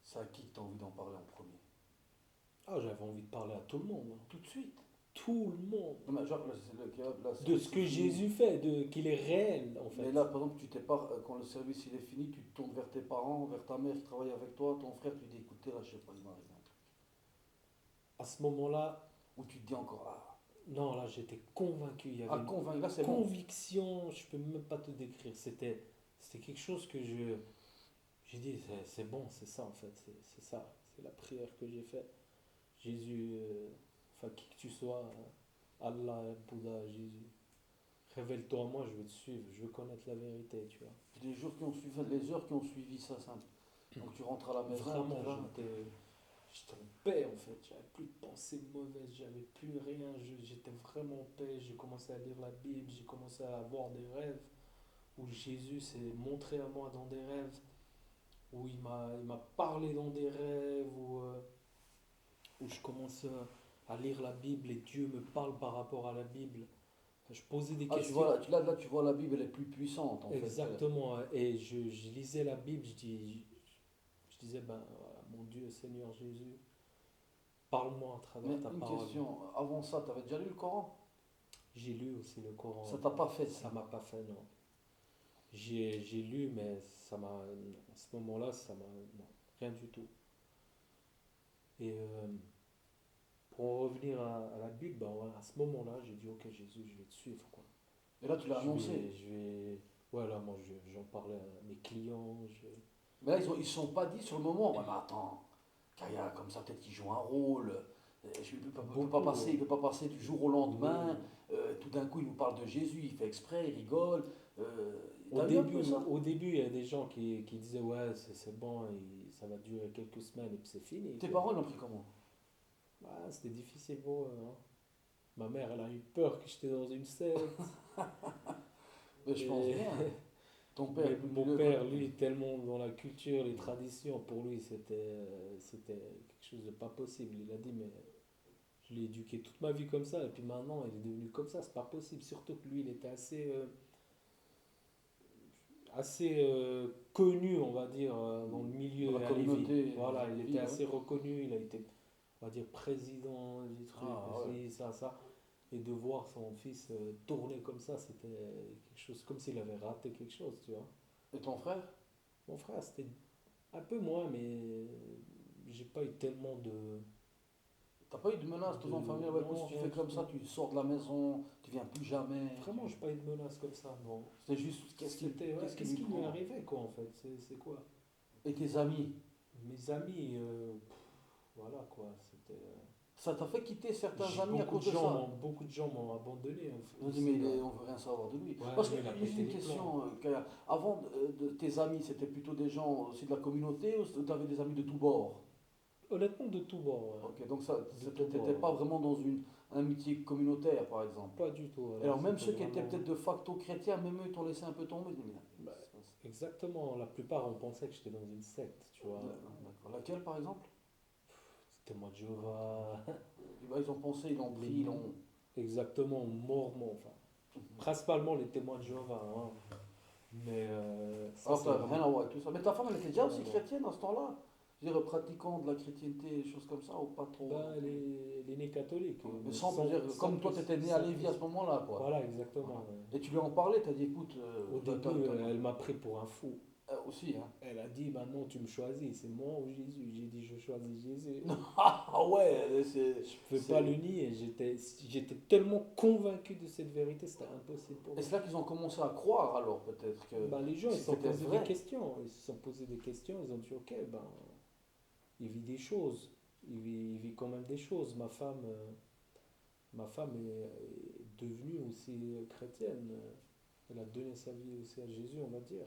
Speaker 1: C'est à qui que tu as envie d'en parler en premier?
Speaker 2: Ah, j'avais envie de parler à tout le monde, hein.
Speaker 1: Tout de suite.
Speaker 2: Tout le monde.
Speaker 1: Non, mais genre, là, c'est le kebab, là,
Speaker 2: De
Speaker 1: c'est
Speaker 2: ce que
Speaker 1: fini.
Speaker 2: Jésus fait, qu'il est réel, en fait.
Speaker 1: Mais là, par exemple, tu t'es pas, quand le service il est fini, tu te tournes vers tes parents, vers ta mère qui travaille avec toi, ton frère, tu dis écoutez, là, je sais pas, il m'arrive un truc.
Speaker 2: À ce moment-là,
Speaker 1: Ou tu te dis encore,
Speaker 2: non, là, j'étais convaincu. Il y avait une
Speaker 1: convaincu, là, c'est bon.
Speaker 2: conviction, je peux même pas te décrire. C'était quelque chose que j'ai dit, c'est bon, c'est ça, en fait. C'est ça. C'est la prière que j'ai faite. Jésus, enfin, qui que tu sois, Allah, Bouddha, Jésus, révèle-toi à moi, je veux te suivre, je veux connaître la vérité, tu vois.
Speaker 1: Les jours qui ont suivi, les heures qui ont suivi ça, simple. Donc tu rentres à la maison,
Speaker 2: Vraiment,
Speaker 1: t'es là.
Speaker 2: j'étais en paix en fait, j'avais plus de pensées mauvaises, j'avais plus rien, j'étais vraiment en paix, j'ai commencé à lire la Bible, j'ai commencé à avoir des rêves où Jésus s'est montré à moi dans des rêves, où il m'a parlé dans des rêves, où je commence à lire la Bible et Dieu me parle par rapport à la Bible. Je posais des
Speaker 1: Ah, tu
Speaker 2: questions.
Speaker 1: vois, là, tu vois la Bible, elle est plus puissante, en fait.
Speaker 2: Exactement, et je lisais la Bible, je disais, ben voilà, mon Dieu, Seigneur Jésus, parle-moi à
Speaker 1: Mais
Speaker 2: travers ta
Speaker 1: une
Speaker 2: parole.
Speaker 1: question, avant ça, tu avais déjà lu le Coran?
Speaker 2: J'ai lu aussi le Coran.
Speaker 1: Ça t'a pas fait
Speaker 2: Ça
Speaker 1: ça?
Speaker 2: m'a pas fait, non. J'ai lu, mais ça m'a, à ce moment-là, ça m'a, non, rien du tout. Et pour en revenir à la Bible, ben voilà, à ce moment-là, j'ai dit, ok Jésus, je vais te suivre, quoi.
Speaker 1: Et là, tu l'as annoncé.
Speaker 2: Voilà, moi j'en parlais à mes clients.
Speaker 1: Mais là, ils se sont pas dit sur le moment, ouais, mais attends, Kaya, comme ça, peut-être qu'il joue un rôle. Il ne peut pas
Speaker 2: Beaucoup,
Speaker 1: passer, il peut pas passer du jour au lendemain.
Speaker 2: oui.
Speaker 1: Tout d'un coup, il nous parle de Jésus, il fait exprès, il rigole. T'as vu un peu ça?
Speaker 2: Au début, il y a des gens qui disaient ouais, c'est bon, ça va durer quelques semaines et puis c'est fini,
Speaker 1: Tes
Speaker 2: quoi.
Speaker 1: parents l'ont pris comment?
Speaker 2: Ouais, c'était difficile pour eux, hein. Ma mère, elle a eu peur que j'étais dans une secte.
Speaker 1: Mais je pense
Speaker 2: Et-
Speaker 1: bien. Ton père
Speaker 2: Mais
Speaker 1: est plus
Speaker 2: mon
Speaker 1: vieux
Speaker 2: père,
Speaker 1: que-
Speaker 2: lui, tellement dans la culture, les traditions, pour lui, c'était quelque chose de pas possible. Il a dit, mais je l'ai éduqué toute ma vie comme ça, et puis maintenant, il est devenu comme ça, c'est pas possible. Surtout que lui, il était assez connu, on va dire, dans le
Speaker 1: Dans
Speaker 2: milieu
Speaker 1: la
Speaker 2: alévi.
Speaker 1: communauté.
Speaker 2: Voilà, il était
Speaker 1: ouais.
Speaker 2: assez reconnu, il a été, on va dire, président, des trucs,
Speaker 1: Ah, ouais.
Speaker 2: aussi, ça. Et de voir son fils tourner comme ça, c'était quelque chose, comme s'il avait raté quelque chose, tu vois.
Speaker 1: Et ton frère?
Speaker 2: Mon frère, c'était un peu moins, mais j'ai pas eu tellement de.
Speaker 1: T'as pas eu de menaces de ton famille? Ouais, écoute,
Speaker 2: Non,
Speaker 1: si tu
Speaker 2: rien
Speaker 1: fais
Speaker 2: du
Speaker 1: comme
Speaker 2: tout.
Speaker 1: ça, tu sors de la maison, tu viens plus jamais.
Speaker 2: Vraiment, j'ai pas eu de menace comme ça, non.
Speaker 1: C'était juste,
Speaker 2: C'était, ouais,
Speaker 1: qu'est-ce qui
Speaker 2: qu'est-ce
Speaker 1: lui
Speaker 2: qui lui est
Speaker 1: prend?
Speaker 2: arrivé, quoi, en fait? C'est quoi?
Speaker 1: Et tes amis,
Speaker 2: Mes amis, voilà, quoi, c'était...
Speaker 1: ça t'a fait quitter certains amis à cause de ça?
Speaker 2: Beaucoup de gens m'ont abandonné
Speaker 1: Ils ont dit, mais
Speaker 2: aussi, ouais.
Speaker 1: on veut rien savoir de lui.
Speaker 2: Ouais,
Speaker 1: Parce que
Speaker 2: lui, il a
Speaker 1: j'ai
Speaker 2: pété
Speaker 1: une
Speaker 2: les plombs.
Speaker 1: question, Kaya. Avant de tes amis, c'était plutôt des gens aussi de la communauté ou tu avais des amis de tous bords?
Speaker 2: Honnêtement, de tout bord, ouais.
Speaker 1: Ok, donc ça,
Speaker 2: De tout
Speaker 1: t'étais
Speaker 2: bord,
Speaker 1: pas
Speaker 2: ouais.
Speaker 1: vraiment dans une amitié communautaire, par exemple.
Speaker 2: Pas du tout,
Speaker 1: Et
Speaker 2: voilà.
Speaker 1: alors même
Speaker 2: C'était
Speaker 1: ceux qui étaient
Speaker 2: vraiment...
Speaker 1: peut-être de facto chrétiens, même eux, ils t'ont laissé un peu tomber. Ils disent, mais
Speaker 2: Bah, exactement. La plupart, on pensait que j'étais dans une secte, tu vois.
Speaker 1: d'accord. Laquelle, par exemple?
Speaker 2: Témoin de Jéhovah,
Speaker 1: Et bah, ils ont pensé, ils l'ont
Speaker 2: les...
Speaker 1: pris, ils l'ont.
Speaker 2: exactement, mormons, enfin. Principalement les témoins de Jéhovah, hein. Mais ça,
Speaker 1: Alors,
Speaker 2: c'est
Speaker 1: ça n'a rien
Speaker 2: vraiment...
Speaker 1: à voir avec tout ça. Mais ta femme, elle était déjà
Speaker 2: Rien à
Speaker 1: aussi
Speaker 2: voir.
Speaker 1: chrétienne à ce temps-là? Je veux dire, pratiquant de la chrétienté, des choses comme ça, ou pas trop
Speaker 2: Bah,
Speaker 1: non plus?
Speaker 2: les nés catholiques,
Speaker 1: Ouais, mais
Speaker 2: mais
Speaker 1: sans, je veux dire,
Speaker 2: sans
Speaker 1: comme toi, tu
Speaker 2: plus,
Speaker 1: étais né à
Speaker 2: sans
Speaker 1: Lévis à ce
Speaker 2: plus.
Speaker 1: moment-là, quoi.
Speaker 2: Voilà,
Speaker 1: Voilà.
Speaker 2: exactement, ouais.
Speaker 1: Et tu lui en parlais, tu as dit, écoute,
Speaker 2: Au début, elle m'a pris pour un fou.
Speaker 1: aussi, hein.
Speaker 2: Elle a dit, maintenant tu me choisis, c'est moi ou Jésus. J'ai dit, je choisis Jésus.
Speaker 1: Ah ouais, c'est.
Speaker 2: Je ne peux pas le
Speaker 1: c'est-
Speaker 2: nier. J'étais tellement convaincu de cette vérité, c'était impossible pour
Speaker 1: Et
Speaker 2: moi.
Speaker 1: c'est là qu'ils ont commencé à croire, alors, peut-être,
Speaker 2: Bah, les gens, ils se sont
Speaker 1: c'était
Speaker 2: posés des
Speaker 1: vrai.
Speaker 2: questions. Ils se sont posés des questions. Ils ont dit, ok, ben, il vit des choses. Il vit quand même des choses. Ma femme est devenue aussi chrétienne. Elle a donné sa vie aussi à Jésus, on va dire.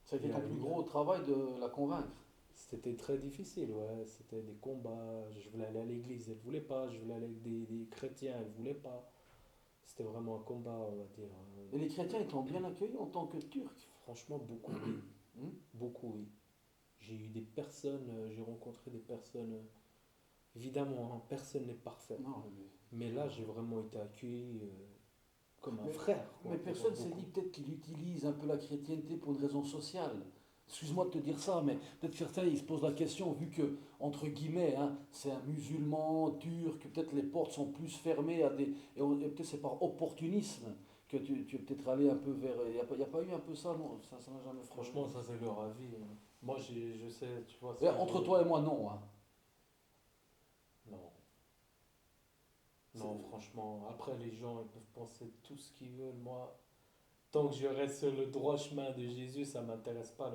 Speaker 1: Ça a été
Speaker 2: Il y
Speaker 1: ton
Speaker 2: a
Speaker 1: plus
Speaker 2: eu,
Speaker 1: gros travail de la convaincre.
Speaker 2: C'était très difficile, ouais. C'était des combats. Je voulais aller à l'église, elle voulait pas. Je voulais aller avec des chrétiens, elle voulait pas. C'était vraiment un combat, on va dire.
Speaker 1: Et les chrétiens, ils t'ont bien accueilli en tant que turc.
Speaker 2: Franchement, beaucoup, oui.
Speaker 1: Hmm.
Speaker 2: Beaucoup, oui. J'ai eu des personnes, j'ai rencontré des personnes. Évidemment, hein, personne n'est parfait.
Speaker 1: Non,
Speaker 2: Mais là, j'ai vraiment été accueilli comme un
Speaker 1: mais,
Speaker 2: frère, quoi,
Speaker 1: mais
Speaker 2: pour
Speaker 1: personne s'est
Speaker 2: beaucoup.
Speaker 1: dit peut-être qu'il utilise un peu la chrétienté pour une raison sociale. Excuse-moi de te dire ça, mais peut-être certains ils se posent la question, vu que, entre guillemets, hein, c'est un musulman turc, peut-être les portes sont plus fermées à des. Et peut-être c'est par opportunisme que tu es peut-être allé un peu vers. Il n'y a pas eu un peu ça, non? Ça n'a jamais fait.
Speaker 2: Franchement, ça, c'est leur avis, hein. Moi, je sais, tu vois,
Speaker 1: Et
Speaker 2: si
Speaker 1: entre
Speaker 2: j'ai...
Speaker 1: toi et moi, non. Hein.
Speaker 2: Non. Non,
Speaker 1: C'est-
Speaker 2: franchement, après les gens ils peuvent penser tout ce qu'ils veulent. Moi, tant que je reste sur le droit chemin de Jésus, ça m'intéresse pas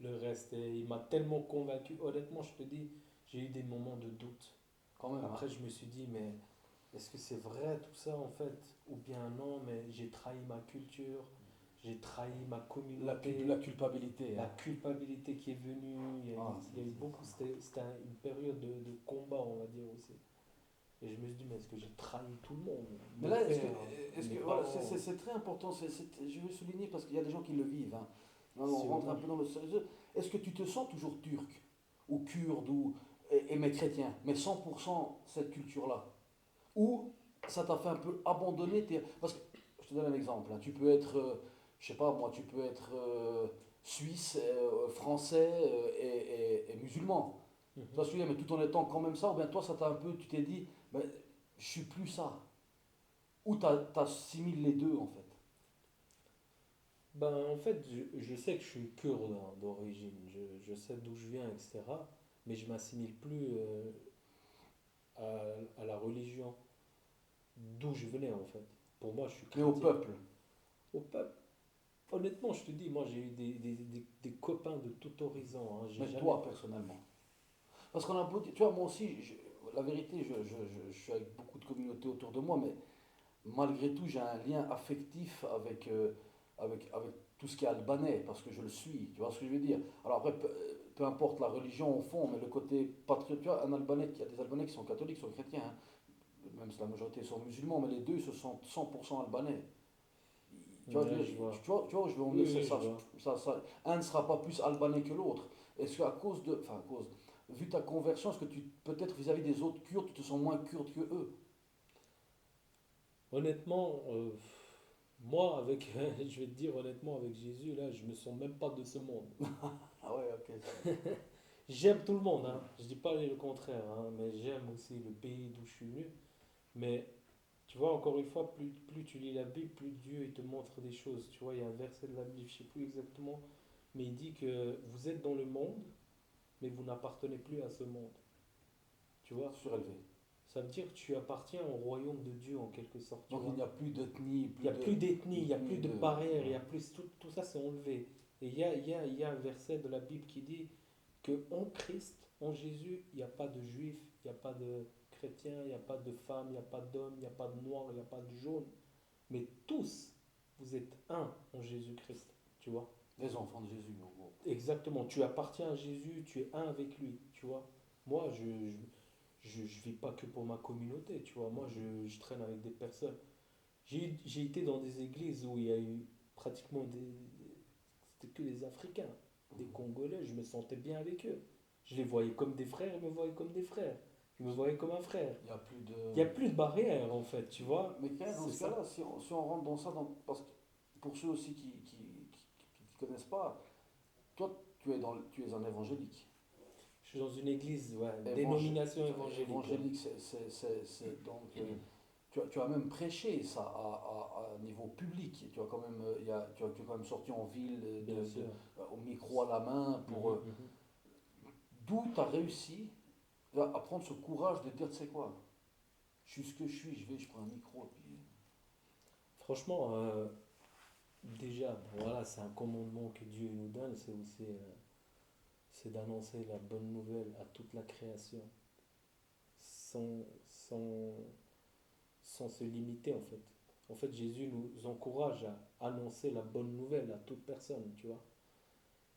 Speaker 2: le reste. Et il m'a tellement convaincu. Honnêtement, je te dis, j'ai eu des moments de doute.
Speaker 1: Quand même. Hein.
Speaker 2: Après, je me suis dit, mais est-ce que c'est vrai tout ça en fait? Ou bien non, mais j'ai trahi ma culture, j'ai trahi ma communauté,
Speaker 1: La culpabilité.
Speaker 2: la
Speaker 1: Hein.
Speaker 2: culpabilité qui est venue.
Speaker 1: Ah,
Speaker 2: Il y a eu beaucoup, c'était une période de combat, on va dire aussi. Et je me suis dit, mais est-ce que j'ai trahi tout le monde?
Speaker 1: Mais
Speaker 2: Mon
Speaker 1: là,
Speaker 2: père, mes
Speaker 1: voilà,
Speaker 2: parents,
Speaker 1: c'est très important, je veux souligner parce qu'il y a des gens qui le vivent. Hein. Là, on rentre un
Speaker 2: sûrement.
Speaker 1: peu dans le sérieux. Est-ce que tu te sens toujours turc, ou kurde, mais chrétien, mais 100% cette culture-là? Ou ça t'a fait un peu abandonner Parce que, je te donne un exemple, hein. Tu peux être, je sais pas moi, tu peux être suisse, français et musulman. Tu
Speaker 2: Mhm.
Speaker 1: vois ce que je veux dire, mais tout en étant quand même ça, ou bien toi, ça t'a un peu, tu t'es dit, ben, je suis plus ça. Ou t'assimiles les deux en fait.
Speaker 2: Ben, en fait, je sais que je suis kurde hein, d'origine, je sais d'où je viens, etc. Mais je m'assimile plus à la religion d'où je venais, en fait. Pour moi, je suis
Speaker 1: Mais au
Speaker 2: chrétien.
Speaker 1: peuple.
Speaker 2: Au peuple, honnêtement, je te dis, moi, j'ai eu des copains de tout horizon, hein. J'ai
Speaker 1: Mais
Speaker 2: jamais...
Speaker 1: toi personnellement. Parce qu'on a beau dire, tu vois, moi aussi, la vérité, je suis avec beaucoup de communautés autour de moi, mais malgré tout, j'ai un lien affectif avec tout ce qui est albanais, parce que je le suis, tu vois ce que je veux dire. Alors après, peu importe la religion au fond, mais le côté patriote, tu vois, un Albanais, il y a des Albanais qui sont catholiques, qui sont chrétiens, hein. Même si la majorité sont musulmans, mais les deux se sentent 100% albanais. Tu vois,
Speaker 2: Ouais, je vois.
Speaker 1: tu vois où je veux en
Speaker 2: Oui,
Speaker 1: venir, c'est
Speaker 2: oui, je
Speaker 1: ça,
Speaker 2: vois.
Speaker 1: un ne sera pas plus albanais que l'autre. Est-ce qu'à cause de, enfin à cause, vu ta conversion, est-ce que tu, peut-être vis-à-vis des autres Kurdes, tu te sens moins kurde que eux?
Speaker 2: Honnêtement, moi, avec, je vais te dire honnêtement, avec Jésus, là, je me sens même pas de ce monde.
Speaker 1: Ah ouais, ok.
Speaker 2: J'aime tout le monde, hein. Je dis pas le contraire, hein, mais j'aime aussi le pays d'où je suis venu. Mais tu vois, encore une fois, plus tu lis la Bible, plus Dieu il te montre des choses. Tu vois, il y a un verset de la Bible, je sais plus exactement, mais il dit que vous êtes dans le monde, mais vous n'appartenez plus à ce monde. Tu vois?
Speaker 1: Surélevé.
Speaker 2: Ça veut dire que tu appartiens au royaume de Dieu en quelque sorte. Tu
Speaker 1: Donc
Speaker 2: vois.
Speaker 1: il n'y a plus d'ethnie,
Speaker 2: Il n'y a plus d'ethnie, il n'y a plus de barrières, il y
Speaker 1: ouais.
Speaker 2: a plus tout ça c'est enlevé. Et il y a un verset de la Bible qui dit que en Christ, en Jésus, il n'y a pas de juif, il n'y a pas de chrétien, il n'y a pas de femme, il n'y a pas d'homme, il n'y a pas de noir, il n'y a pas de jaune. Mais tous, vous êtes un en Jésus-Christ. Tu vois?
Speaker 1: Les enfants de Jésus, en gros.
Speaker 2: Exactement. Tu appartiens à Jésus, tu es un avec lui. Tu vois? Moi, je vis pas que pour ma communauté. Tu vois? Moi, je traîne avec des personnes. J'ai été dans des églises où il y a eu pratiquement c'était que des Africains, des Congolais, je me sentais bien avec eux. Je les voyais comme des frères, ils me voyaient comme des frères. Ils me voyaient comme un frère.
Speaker 1: Il n'y a plus de.
Speaker 2: Il n'y a plus de barrière en fait, tu vois.
Speaker 1: Mais quand même, dans
Speaker 2: C'est
Speaker 1: ce
Speaker 2: ça.
Speaker 1: cas-là, si on rentre dans ça, parce que pour ceux aussi qui ne connaissent pas, toi, tu es un évangélique.
Speaker 2: Je suis dans une église, ouais, une
Speaker 1: Évangé-
Speaker 2: dénomination évangélique. Ouais.
Speaker 1: Évangélique, donc. Tu as même prêché ça à niveau public. Tu as quand même, tu as quand même sorti en ville
Speaker 2: Bien sûr.
Speaker 1: au micro à la main pour.
Speaker 2: Mhm.
Speaker 1: D'où tu as réussi à prendre ce courage de dire, tu sais quoi, je suis ce que je suis, je prends un micro. Et puis...
Speaker 2: Franchement, déjà, bon, voilà, c'est un commandement que Dieu nous donne, c'est aussi c'est d'annoncer la bonne nouvelle à toute la création, sans, sans, sans se limiter en fait. En fait, Jésus nous encourage à annoncer la bonne nouvelle à toute personne, tu vois.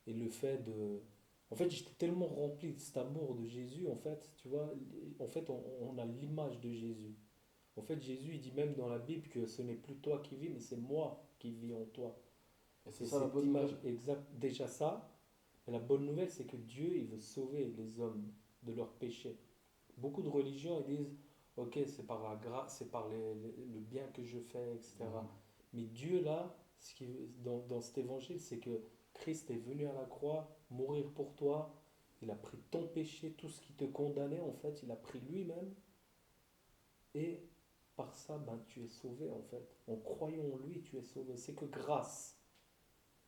Speaker 2: Et le fait de... En fait, j'étais tellement rempli de cet amour de Jésus, en fait, tu vois, en fait, on a l'image de Jésus. En fait, Jésus, il dit même dans la Bible que ce n'est plus toi qui vis, mais c'est moi qui vis en toi.
Speaker 1: Et c'est
Speaker 2: Et
Speaker 1: ça la
Speaker 2: cette
Speaker 1: bonne nouvelle.
Speaker 2: image exacte, déjà ça, et la bonne nouvelle, c'est que Dieu, il veut sauver les hommes de leurs péchés. Beaucoup de religions, ils disent, ok, c'est par la grâce, c'est par le bien que je fais, etc.
Speaker 1: Mhm.
Speaker 2: Mais Dieu, là, dans cet évangile, c'est que Christ est venu à la croix, mourir pour toi. Il a pris ton péché, tout ce qui te condamnait, en fait, il a pris lui-même. Et par ça, ben, tu es sauvé, en fait. En croyant en lui, tu es sauvé. C'est que grâce.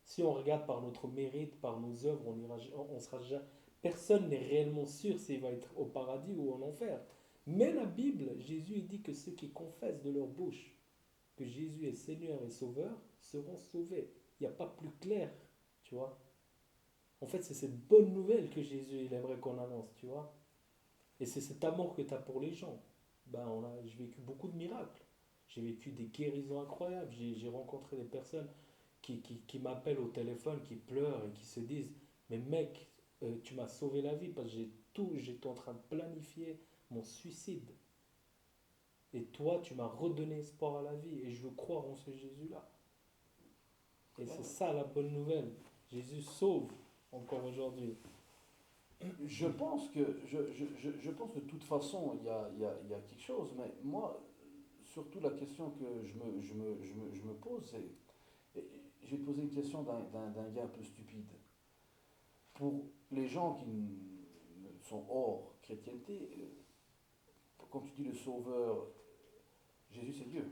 Speaker 2: Si on regarde par notre mérite, par nos œuvres, on sera jamais, personne n'est réellement sûr s'il va être au paradis ou en enfer. Mais la Bible, Jésus il dit que ceux qui confessent de leur bouche que Jésus est Seigneur et Sauveur seront sauvés. Il n'y a pas plus clair, tu vois. En fait, c'est cette bonne nouvelle que Jésus il aimerait qu'on annonce, tu vois. Et c'est cet amour que tu as pour les gens. Ben, j'ai vécu beaucoup de miracles. J'ai vécu des guérisons incroyables. J'ai rencontré des personnes qui m'appellent au téléphone, qui pleurent et qui se disent, mais mec, tu m'as sauvé la vie parce que j'étais en train de planifier mon suicide. Et toi, tu m'as redonné espoir à la vie et je veux croire en ce Jésus-là. Et c'est ça la bonne nouvelle. Jésus sauve encore aujourd'hui.
Speaker 1: Je pense que de toute façon, il y a quelque chose, mais moi, surtout la question que je me pose, c'est, je vais te poser une question d'un gars un peu stupide. Pour les gens sont hors chrétienté, quand tu dis le sauveur, Jésus c'est Dieu.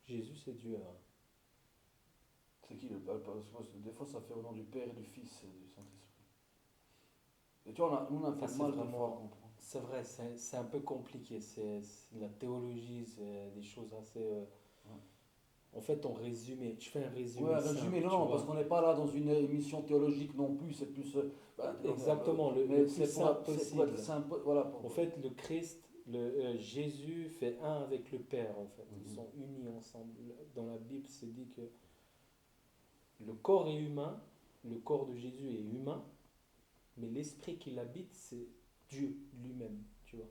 Speaker 2: Jésus, c'est Dieu. Hein.
Speaker 1: C'est qui le Parce que des fois ça fait au nom du Père et du Fils et du Saint-Esprit. Et tu vois, on a un peu
Speaker 2: Ça,
Speaker 1: de
Speaker 2: c'est
Speaker 1: mal des fois à
Speaker 2: vraiment.
Speaker 1: comprendre.
Speaker 2: C'est vrai, c'est un peu compliqué. C'est la théologie, c'est des choses assez.
Speaker 1: Ouais.
Speaker 2: En fait, en résumé, je fais un
Speaker 1: Ouais,
Speaker 2: résumé
Speaker 1: un résumé,
Speaker 2: simple,
Speaker 1: non,
Speaker 2: tu
Speaker 1: non, parce
Speaker 2: vois.
Speaker 1: qu'on n'est pas là dans une émission théologique non plus, c'est plus.
Speaker 2: Exactement, le
Speaker 1: Mais
Speaker 2: plus simple
Speaker 1: c'est pour être
Speaker 2: possible.
Speaker 1: simple, voilà.
Speaker 2: En fait, le Christ, Jésus fait un avec le Père, en fait. Ils
Speaker 1: Mhm.
Speaker 2: sont unis ensemble. Dans la Bible, c'est dit que le corps est humain, le corps de Jésus est humain, mais l'esprit qui l'habite, c'est Dieu lui-même, tu vois.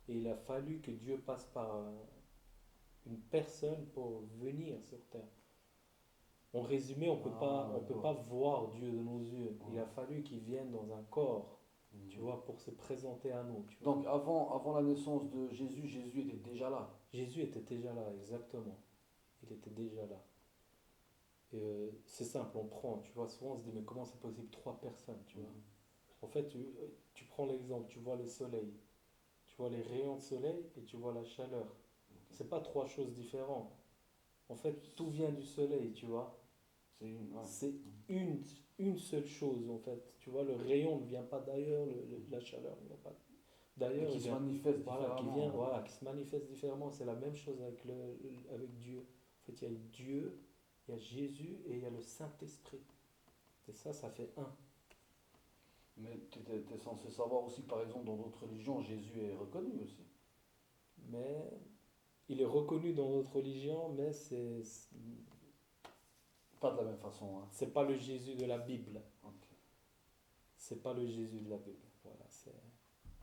Speaker 2: Et il a fallu que Dieu passe par une personne pour venir sur terre. En résumé,
Speaker 1: Ah,
Speaker 2: on peut pas
Speaker 1: d'accord.
Speaker 2: voir Dieu de nos yeux. Il a
Speaker 1: Ouais.
Speaker 2: fallu qu'il vienne dans un corps, tu
Speaker 1: Mhm.
Speaker 2: vois, pour se présenter à nous, tu vois.
Speaker 1: Donc avant la naissance de Jésus, Jésus était déjà là.
Speaker 2: Jésus était déjà là, exactement. Il était déjà là. Et, c'est simple, on prend, tu vois, souvent on se dit, mais comment c'est possible trois personnes, tu vois.
Speaker 1: Mhm.
Speaker 2: En fait, tu prends l'exemple, tu vois le soleil, tu vois les rayons de soleil et tu vois la chaleur. C'est pas trois choses différentes. En fait, tout vient du soleil, tu vois.
Speaker 1: Ouais.
Speaker 2: C'est une seule chose, en fait. Tu vois, le rayon ne vient pas d'ailleurs, la chaleur ne vient pas.
Speaker 1: Et
Speaker 2: D'ailleurs,
Speaker 1: qui
Speaker 2: il
Speaker 1: se
Speaker 2: vient,
Speaker 1: manifeste
Speaker 2: voilà,
Speaker 1: différemment.
Speaker 2: qui se manifeste différemment. C'est la même chose avec, avec Dieu. En fait, il y a Dieu, il y a Jésus et il y a le Saint-Esprit. Et ça fait un.
Speaker 1: Mais tu es censé savoir aussi, par exemple, dans d'autres religions, Jésus est reconnu aussi.
Speaker 2: Mais il est reconnu dans notre religion, mais
Speaker 1: Pas de la même façon, hein.
Speaker 2: c'est pas le Jésus de la Bible.
Speaker 1: Ok.
Speaker 2: C'est pas le Jésus de la Bible. Voilà,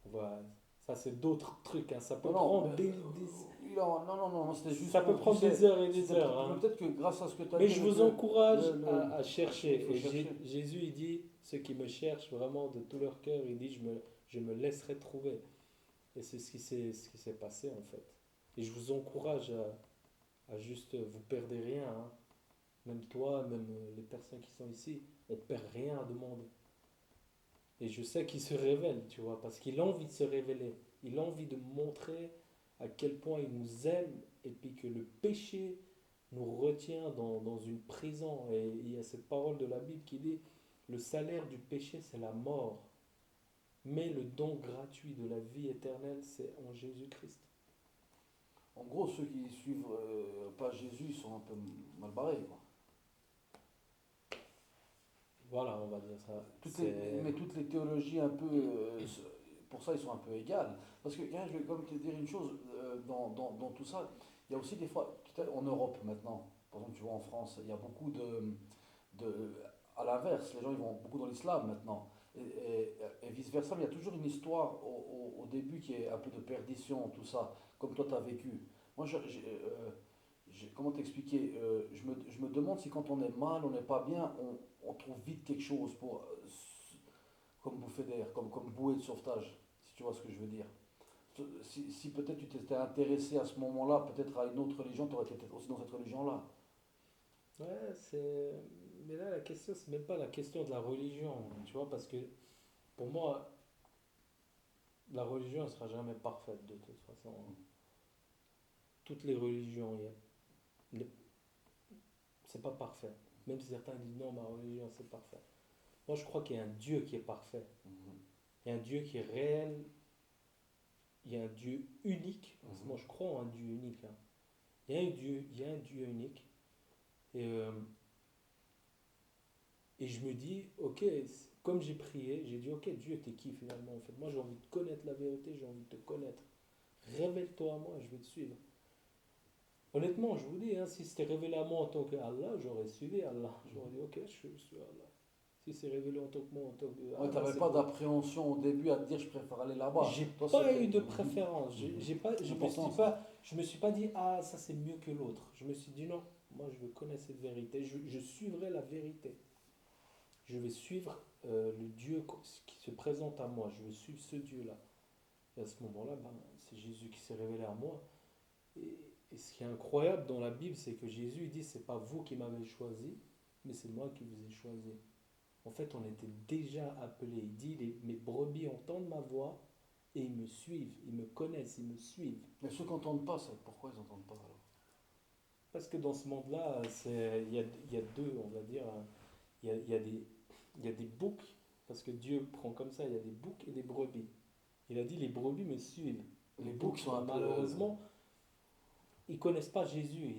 Speaker 2: voilà. Ça, c'est d'autres trucs, hein. Ça peut
Speaker 1: Non, non,
Speaker 2: prendre
Speaker 1: non, c'était juste
Speaker 2: ça peut
Speaker 1: pour, tu
Speaker 2: prendre des
Speaker 1: sais,
Speaker 2: heures et des heures,
Speaker 1: mais
Speaker 2: hein.
Speaker 1: peut-être que grâce à ce que tu as
Speaker 2: Mais
Speaker 1: dit
Speaker 2: je
Speaker 1: avec
Speaker 2: vous encourage à
Speaker 1: il
Speaker 2: chercher.
Speaker 1: faut
Speaker 2: Et
Speaker 1: chercher.
Speaker 2: Jésus, il dit, ceux qui me cherchent vraiment de tout leur cœur, il dit, je me laisserai trouver. Et c'est ce qui s'est passé, en fait. Et je vous encourage à juste, vous perdez rien, hein. Même toi, même les personnes qui sont ici, on perd rien à demander. Et je sais qu'il se révèle, tu vois, parce qu'il a envie de se révéler. Il a envie de montrer à quel point il nous aime et puis que le péché nous retient dans une prison. Et il y a cette parole de la Bible qui dit, le salaire du péché, c'est la mort. Mais le don gratuit de la vie éternelle, c'est en Jésus-Christ.
Speaker 1: En gros, ceux qui suivent pas Jésus, ils sont un peu mal barrés, quoi.
Speaker 2: Voilà, on va dire ça.
Speaker 1: Mais toutes les théologies un peu, pour ça, ils sont un peu égales. Parce que, je vais quand même te dire une chose, dans tout ça, il y a aussi des fois, en Europe maintenant, par exemple, tu vois, en France, il y a beaucoup de à l'inverse, les gens ils vont beaucoup dans l'islam maintenant. Et vice-versa, mais il y a toujours une histoire au début qui est un peu de perdition, tout ça, comme toi tu as vécu. Moi, comment t'expliquer je me demande si quand on est mal, on n'est pas bien, on trouve vite quelque chose pour, comme bouffée d'air, comme bouée de sauvetage, si tu vois ce que je veux dire. Si peut-être tu t'étais intéressé à ce moment-là, peut-être à une autre religion, tu aurais été peut-être aussi dans cette religion-là.
Speaker 2: Ouais, c'est. Mais là, la question, c'est même pas la question de la religion, tu vois, parce que pour moi, la religion ne sera jamais parfaite de toute façon. Toutes les religions, c'est pas parfait. Même si certains disent non, ma religion c'est parfait. Moi je crois qu'il y a un Dieu qui est parfait.
Speaker 1: Mhm.
Speaker 2: Il y a un Dieu qui est réel. Il y a un Dieu unique. Parce que
Speaker 1: Mhm.
Speaker 2: moi je crois en un Dieu unique, hein. Il y a un Dieu unique. Et, et je me dis, ok, comme j'ai prié, j'ai dit, ok Dieu, t'es qui finalement en fait? Moi j'ai envie de connaître la vérité, j'ai envie de te connaître. Révèle-toi à moi, je vais te suivre. Honnêtement, je vous dis, hein, si c'était révélé à moi en tant qu'Allah, j'aurais suivi Allah. J'aurais dit, ok, je suis Allah. Si c'est révélé en tant que moi, en tant que
Speaker 1: Ouais,
Speaker 2: Allah,
Speaker 1: t'avais
Speaker 2: c'est
Speaker 1: pas
Speaker 2: bon.
Speaker 1: d'appréhension au début à te dire je préfère aller là-bas.
Speaker 2: J'ai
Speaker 1: Toi,
Speaker 2: pas
Speaker 1: c'était.
Speaker 2: eu de préférence. J'ai pas,
Speaker 1: C'est important ça.
Speaker 2: je me suis pas dit, ah, ça c'est mieux que l'autre. Je me suis dit, non, moi je veux connaître cette vérité. Je suivrai la vérité. Je vais suivre le Dieu qui se présente à moi. Je veux suivre ce Dieu-là. Et à ce moment-là, ben, c'est Jésus qui s'est révélé à moi. Et ce qui est incroyable dans la Bible, c'est que Jésus il dit, c'est pas vous qui m'avez choisi, mais c'est moi qui vous ai choisi. En fait, on était déjà appelés. Il dit, mes brebis entendent ma voix et ils me suivent, ils me connaissent, ils me suivent.
Speaker 1: Mais ceux qui n'entendent pas, c'est pourquoi ils n'entendent pas alors?
Speaker 2: Parce que dans ce monde-là, il y a deux, on va dire, hein. Il y a des boucs, parce que Dieu prend comme ça, il y a des boucs et des brebis. Il a dit, les brebis me suivent.
Speaker 1: Les
Speaker 2: Les
Speaker 1: boucs
Speaker 2: boucs,
Speaker 1: sont un peu.
Speaker 2: malheureusement, ils connaissent pas Jésus.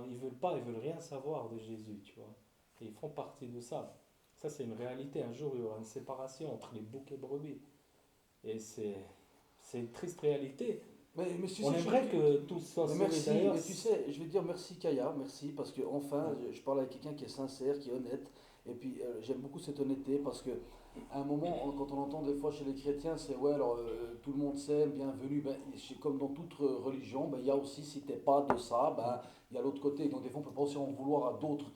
Speaker 2: Ils veulent rien savoir de Jésus, tu vois. Et ils font partie de ça. Ça, c'est une réalité. Un jour, il y aura une séparation entre les boucs et les brebis. Et c'est une triste réalité.
Speaker 1: Mais tu
Speaker 2: On
Speaker 1: sais,
Speaker 2: aimerait que tout soit
Speaker 1: mais
Speaker 2: sauvé
Speaker 1: merci,
Speaker 2: d'ailleurs.
Speaker 1: mais tu sais, je vais te dire merci Kaya, merci, parce que enfin,
Speaker 2: Ouais.
Speaker 1: je parle avec quelqu'un qui est sincère, qui est honnête, et puis j'aime beaucoup cette honnêteté, parce que à un moment, quand on entend des fois chez les chrétiens, c'est ouais, alors tout le monde s'aime, bienvenue, ben, comme dans toute religion, ben, il y a aussi, si t'es pas de ça, ben, il y a l'autre côté, donc des fois on peut pas aussi en vouloir à d'autres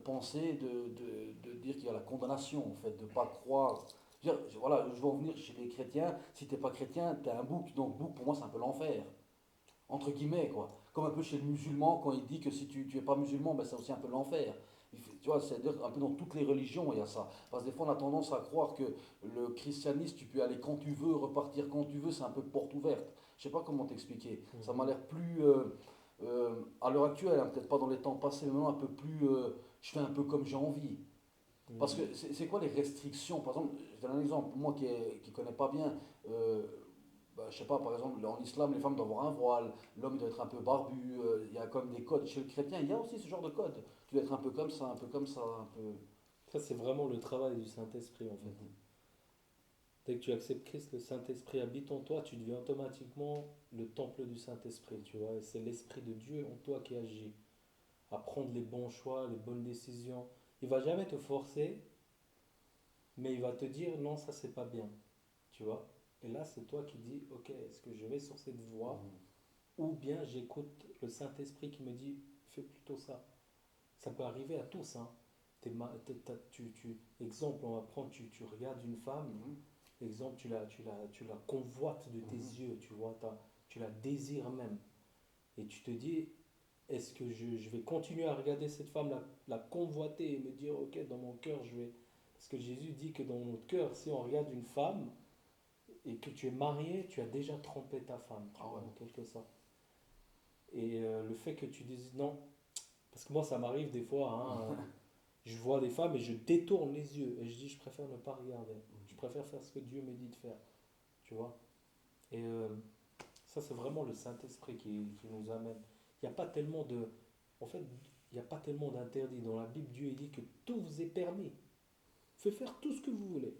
Speaker 1: pensées de dire qu'il y a la condamnation, en fait, de pas croire. Je veux dire, voilà, je veux en venir chez les chrétiens, si t'es pas chrétien, t'es un bouc, donc bouc pour moi c'est un peu l'enfer entre guillemets, quoi. Comme un peu chez le musulman, quand il dit que si tu es pas musulman, ben c'est aussi un peu l'enfer. Tu vois, c'est-à-dire un peu dans toutes les religions, il y a ça. Parce que des fois, on a tendance à croire que le christianisme, tu peux aller quand tu veux, repartir quand tu veux, c'est un peu porte ouverte. Je sais pas comment t'expliquer. Ça m'a l'air plus, à l'heure actuelle, hein, peut-être pas dans les temps passés, mais maintenant un peu plus, je fais un peu comme j'ai envie. Parce que c'est quoi les restrictions? Par exemple, je donne un exemple, moi qui ne connais pas bien, bah, je sais pas, par exemple, en islam, les femmes doivent avoir un voile, l'homme doit être un peu barbu, il y a comme des codes. Chez le chrétien, il y a aussi ce genre de code. Tu dois être un peu comme ça, un peu comme ça, un peu.
Speaker 2: Ça, c'est vraiment le travail du Saint-Esprit, en fait.
Speaker 1: Mhm.
Speaker 2: Dès que tu acceptes Christ, le Saint-Esprit habite en toi, tu deviens automatiquement le temple du Saint-Esprit, tu vois. Et c'est l'Esprit de Dieu en toi qui agit, à prendre les bons choix, les bonnes décisions. Il va jamais te forcer, mais il va te dire non, ça c'est pas bien, tu vois. Et là, c'est toi qui dis, ok, est-ce que je vais sur cette voie
Speaker 1: Mhm.
Speaker 2: ou bien j'écoute le Saint-Esprit qui me dit, fais plutôt ça. Ça peut arriver à tous, hein. Exemple, on va prendre, tu regardes une femme,
Speaker 1: Mhm.
Speaker 2: exemple, tu la convoites de tes
Speaker 1: Mhm.
Speaker 2: yeux, tu vois, tu la désires même. Et tu te dis, est-ce que je vais continuer à regarder cette femme, la convoiter et me dire, ok, dans mon cœur, je vais... Parce que Jésus dit que dans notre cœur, si on regarde une femme et que tu es marié, tu as déjà trompé ta femme, tu
Speaker 1: Ah
Speaker 2: vois,
Speaker 1: ouais.
Speaker 2: en quelque sorte. Et le fait que tu dises non, parce que moi, ça m'arrive des fois, hein, je vois des femmes et je détourne les yeux et je dis, je préfère ne pas regarder. Je préfère faire ce que Dieu me dit de faire, tu vois. Et ça, c'est vraiment le Saint-Esprit qui nous amène. Il n'y a pas tellement de... En fait, il n'y a pas tellement d'interdits. Dans la Bible, Dieu il dit que tout vous est permis. Faites faire tout ce que vous voulez.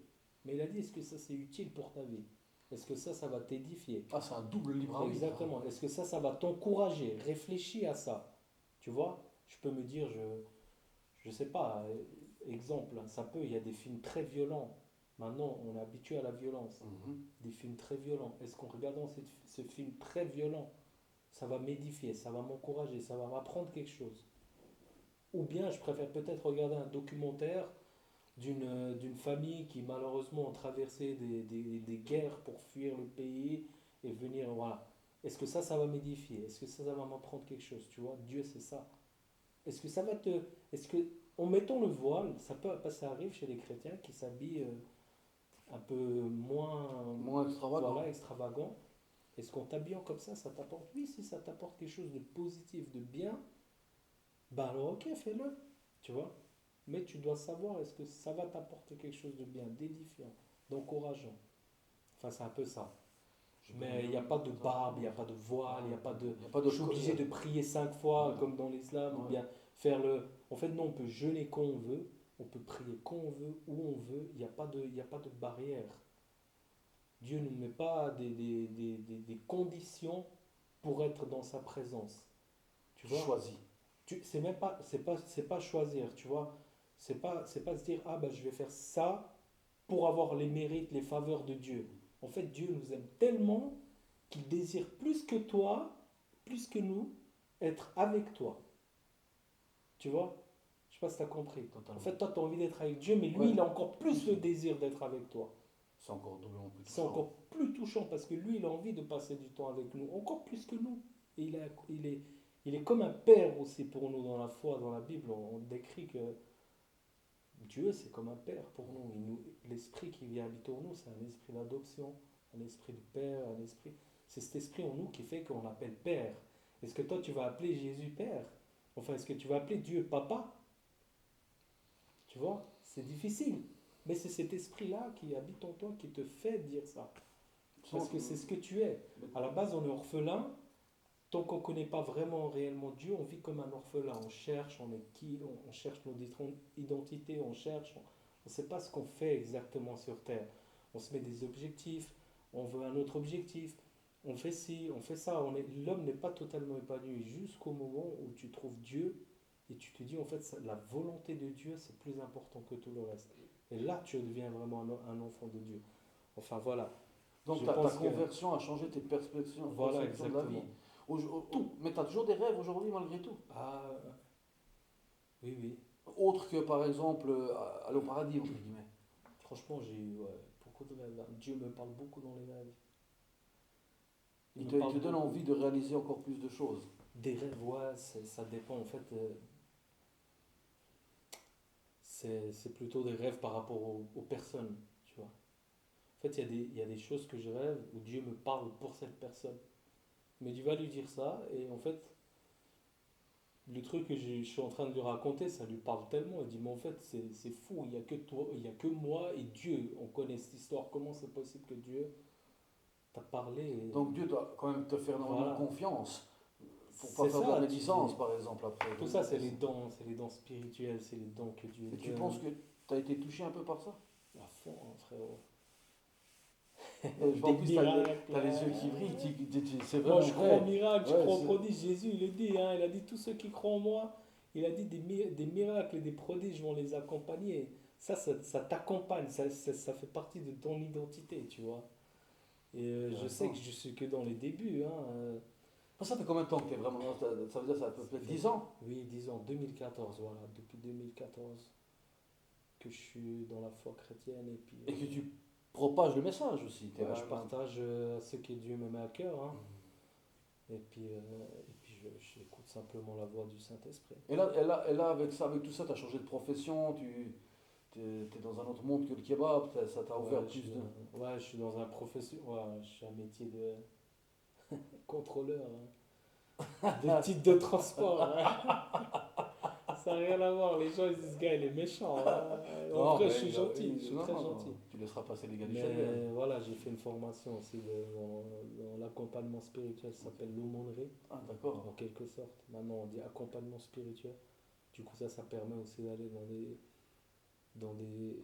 Speaker 2: Mais il a dit, est-ce que ça c'est utile pour ta vie? Est-ce que ça va t'édifier?
Speaker 1: Ah, c'est un double libre arbitre, hein.
Speaker 2: Exactement. Est-ce que ça va t'encourager? Réfléchis à ça. Tu vois? Je peux me dire, je sais pas, exemple, hein, ça peut, il y a des films très violents. Maintenant, on est habitué à la violence.
Speaker 1: Mhm.
Speaker 2: Des films très violents. Est-ce qu'en regardant ce film très violent, ça va m'édifier, ça va m'encourager, ça va m'apprendre quelque chose? Ou bien je préfère peut-être regarder un documentaire d'une famille qui malheureusement ont traversé des guerres pour fuir le pays et venir, voilà. Est-ce que ça va m'édifier? Est-ce que ça va m'apprendre quelque chose? Tu vois, Dieu, c'est ça. Est-ce que ça va te... Est-ce que, en mettant le voile, ça arrive chez les chrétiens qui s'habillent un peu moins,
Speaker 1: Moins extravagant.
Speaker 2: voilà, extravagant. Est-ce qu'en t'habillant comme ça t'apporte? Oui, si ça t'apporte quelque chose de positif, de bien, bah alors ok, fais-le, tu vois. Mais tu dois savoir, est-ce que ça va t'apporter quelque chose de bien, d'édifiant, d'encourageant. Enfin, c'est un peu ça.
Speaker 1: Je vais,
Speaker 2: Mais il n'y a pas de
Speaker 1: t'as raison,
Speaker 2: barbe, il n'y a pas de voile, il n'y a pas de...
Speaker 1: il n'y a pas de.
Speaker 2: Je suis obligé de prier 5 fois
Speaker 1: Ouais,
Speaker 2: comme dans l'islam, ou
Speaker 1: ouais.
Speaker 2: bien faire le... En fait, non, on peut jeûner quand on veut, on peut prier quand on veut, où on veut, il n'y a pas de barrière. Dieu ne met pas des conditions pour être dans sa présence. Tu
Speaker 1: Tu
Speaker 2: vois,
Speaker 1: choisis.
Speaker 2: c'est même pas, c'est pas choisir, tu vois. C'est pas se dire, ah bah je vais faire ça pour avoir les mérites, les faveurs de Dieu. En fait, Dieu nous aime tellement qu'il désire plus que toi, plus que nous, être avec toi. Tu vois? Je sais pas si tu as compris. En
Speaker 1: Totalement.
Speaker 2: fait, toi, tu as envie d'être avec Dieu, mais lui,
Speaker 1: Ouais,
Speaker 2: il a encore plus
Speaker 1: plus.
Speaker 2: le désir d'être avec toi.
Speaker 1: C'est encore doublement plus
Speaker 2: C'est
Speaker 1: touchant.
Speaker 2: encore plus touchant parce que lui, il a envie de passer du temps avec nous, encore plus que nous. Et il est comme un père aussi pour nous dans la foi, dans la Bible. On décrit que Dieu, c'est comme un père pour nous. L'esprit qui vient habiter en nous, c'est un esprit d'adoption, un esprit de père, un esprit. C'est cet esprit en nous qui fait qu'on l'appelle père. Est-ce que toi, tu vas appeler Jésus père? Enfin, est-ce que tu vas appeler Dieu papa? Tu vois, c'est difficile. Mais c'est cet esprit-là qui habite en toi qui te fait dire ça. Parce
Speaker 1: Sans-
Speaker 2: que c'est ce que tu es. À la base, on est orphelin. Tant qu'on ne connaît pas vraiment réellement Dieu, on vit comme un orphelin. On cherche, on est qui, on cherche notre identité, on cherche, on ne sait pas ce qu'on fait exactement sur Terre. On se met des objectifs, on veut un autre objectif, on fait ci, on fait ça. L'homme n'est pas totalement épanoui jusqu'au moment où tu trouves Dieu et tu te dis en fait la volonté de Dieu c'est plus important que tout le reste. Et là tu deviens vraiment un enfant de Dieu. Enfin voilà,
Speaker 1: Donc
Speaker 2: je
Speaker 1: ta
Speaker 2: pense que
Speaker 1: conversion a changé tes perspectives,
Speaker 2: voilà
Speaker 1: perceptions de la vie.
Speaker 2: exactement. Tout.
Speaker 1: Mais tu as toujours des rêves aujourd'hui malgré tout.
Speaker 2: Ah oui, oui.
Speaker 1: Autre que par exemple aller au paradis, entre guillemets.
Speaker 2: Franchement, j'ai eu ouais, beaucoup de rêves. Dieu me parle beaucoup dans les rêves. Il me
Speaker 1: Il te
Speaker 2: parle
Speaker 1: donne
Speaker 2: beaucoup.
Speaker 1: envie de réaliser encore plus de choses.
Speaker 2: Des rêves, ouais, ça dépend. En fait, c'est plutôt des rêves par rapport aux personnes, tu vois. En fait, il y a des choses que je rêve où Dieu me parle pour cette personne. Mais Dieu va lui dire ça, et en fait, le truc que je suis en train de lui raconter, ça lui parle tellement. Il dit, mais en fait, c'est fou, il n'y a que toi, il n'y a que moi et Dieu. On connaît cette histoire. Comment c'est possible que Dieu tu as parlé.
Speaker 1: Donc Dieu doit quand même te faire énormément
Speaker 2: Voilà.
Speaker 1: confiance pour pas
Speaker 2: C'est
Speaker 1: faire de la
Speaker 2: ça,
Speaker 1: médisance, par exemple, après.
Speaker 2: tout ça, c'est les dons spirituels, c'est les dons que Dieu
Speaker 1: Et tu
Speaker 2: donne.
Speaker 1: penses que tu as été touché un peu par ça?
Speaker 2: À fond, hein, frérot.
Speaker 1: En
Speaker 2: Des
Speaker 1: plus,
Speaker 2: miracles.
Speaker 1: t'as les yeux qui brillent, c'est
Speaker 2: Moi,
Speaker 1: vraiment
Speaker 2: je crois en
Speaker 1: vrai.
Speaker 2: miracle, je
Speaker 1: Ouais,
Speaker 2: crois en prodige. Jésus, il le dit, hein, il a dit tous ceux qui croient en moi, il a dit des miracles et des prodiges vont les accompagner. Ça t'accompagne, ça fait partie de ton identité, tu vois. Et je sais que
Speaker 1: intéressant.
Speaker 2: je suis que dans les débuts. Hein,
Speaker 1: Ça fait combien de temps que tu es vraiment dans ça veut dire ça peut être 10 ans?
Speaker 2: Oui, disons 2014, voilà. Depuis 2014 que je suis dans la foi chrétienne et puis
Speaker 1: Et que tu propages le message aussi. T'es
Speaker 2: ouais, je
Speaker 1: vraiment-
Speaker 2: partage ce que Dieu me met à cœur. Hein. Et puis j'écoute simplement la voix du Saint-Esprit.
Speaker 1: Et là, avec ça, avec tout ça, tu as changé de profession, tu es dans un autre monde que le kebab, ça t'a ouvert
Speaker 2: Ouais,
Speaker 1: plus de.
Speaker 2: ouais, je suis dans un profession, ouais, je suis un métier de contrôleur, hein, de titre de transport. Hein. Ça n'a rien à voir. Les gens ils disent, ce gars il est méchant. Hein. En
Speaker 1: Non,
Speaker 2: vrai, je
Speaker 1: mais
Speaker 2: suis gentil, je suis
Speaker 1: non,
Speaker 2: très
Speaker 1: non,
Speaker 2: gentil.
Speaker 1: non, tu laisseras passer les gars du Chêne Vert.
Speaker 2: Mais voilà, j'ai fait une formation aussi dans l'accompagnement spirituel, ça s'appelle l'aumônerie,
Speaker 1: Ah, d'accord.
Speaker 2: en quelque sorte. Maintenant, on dit accompagnement spirituel. Du coup, ça permet aussi d'aller dans des,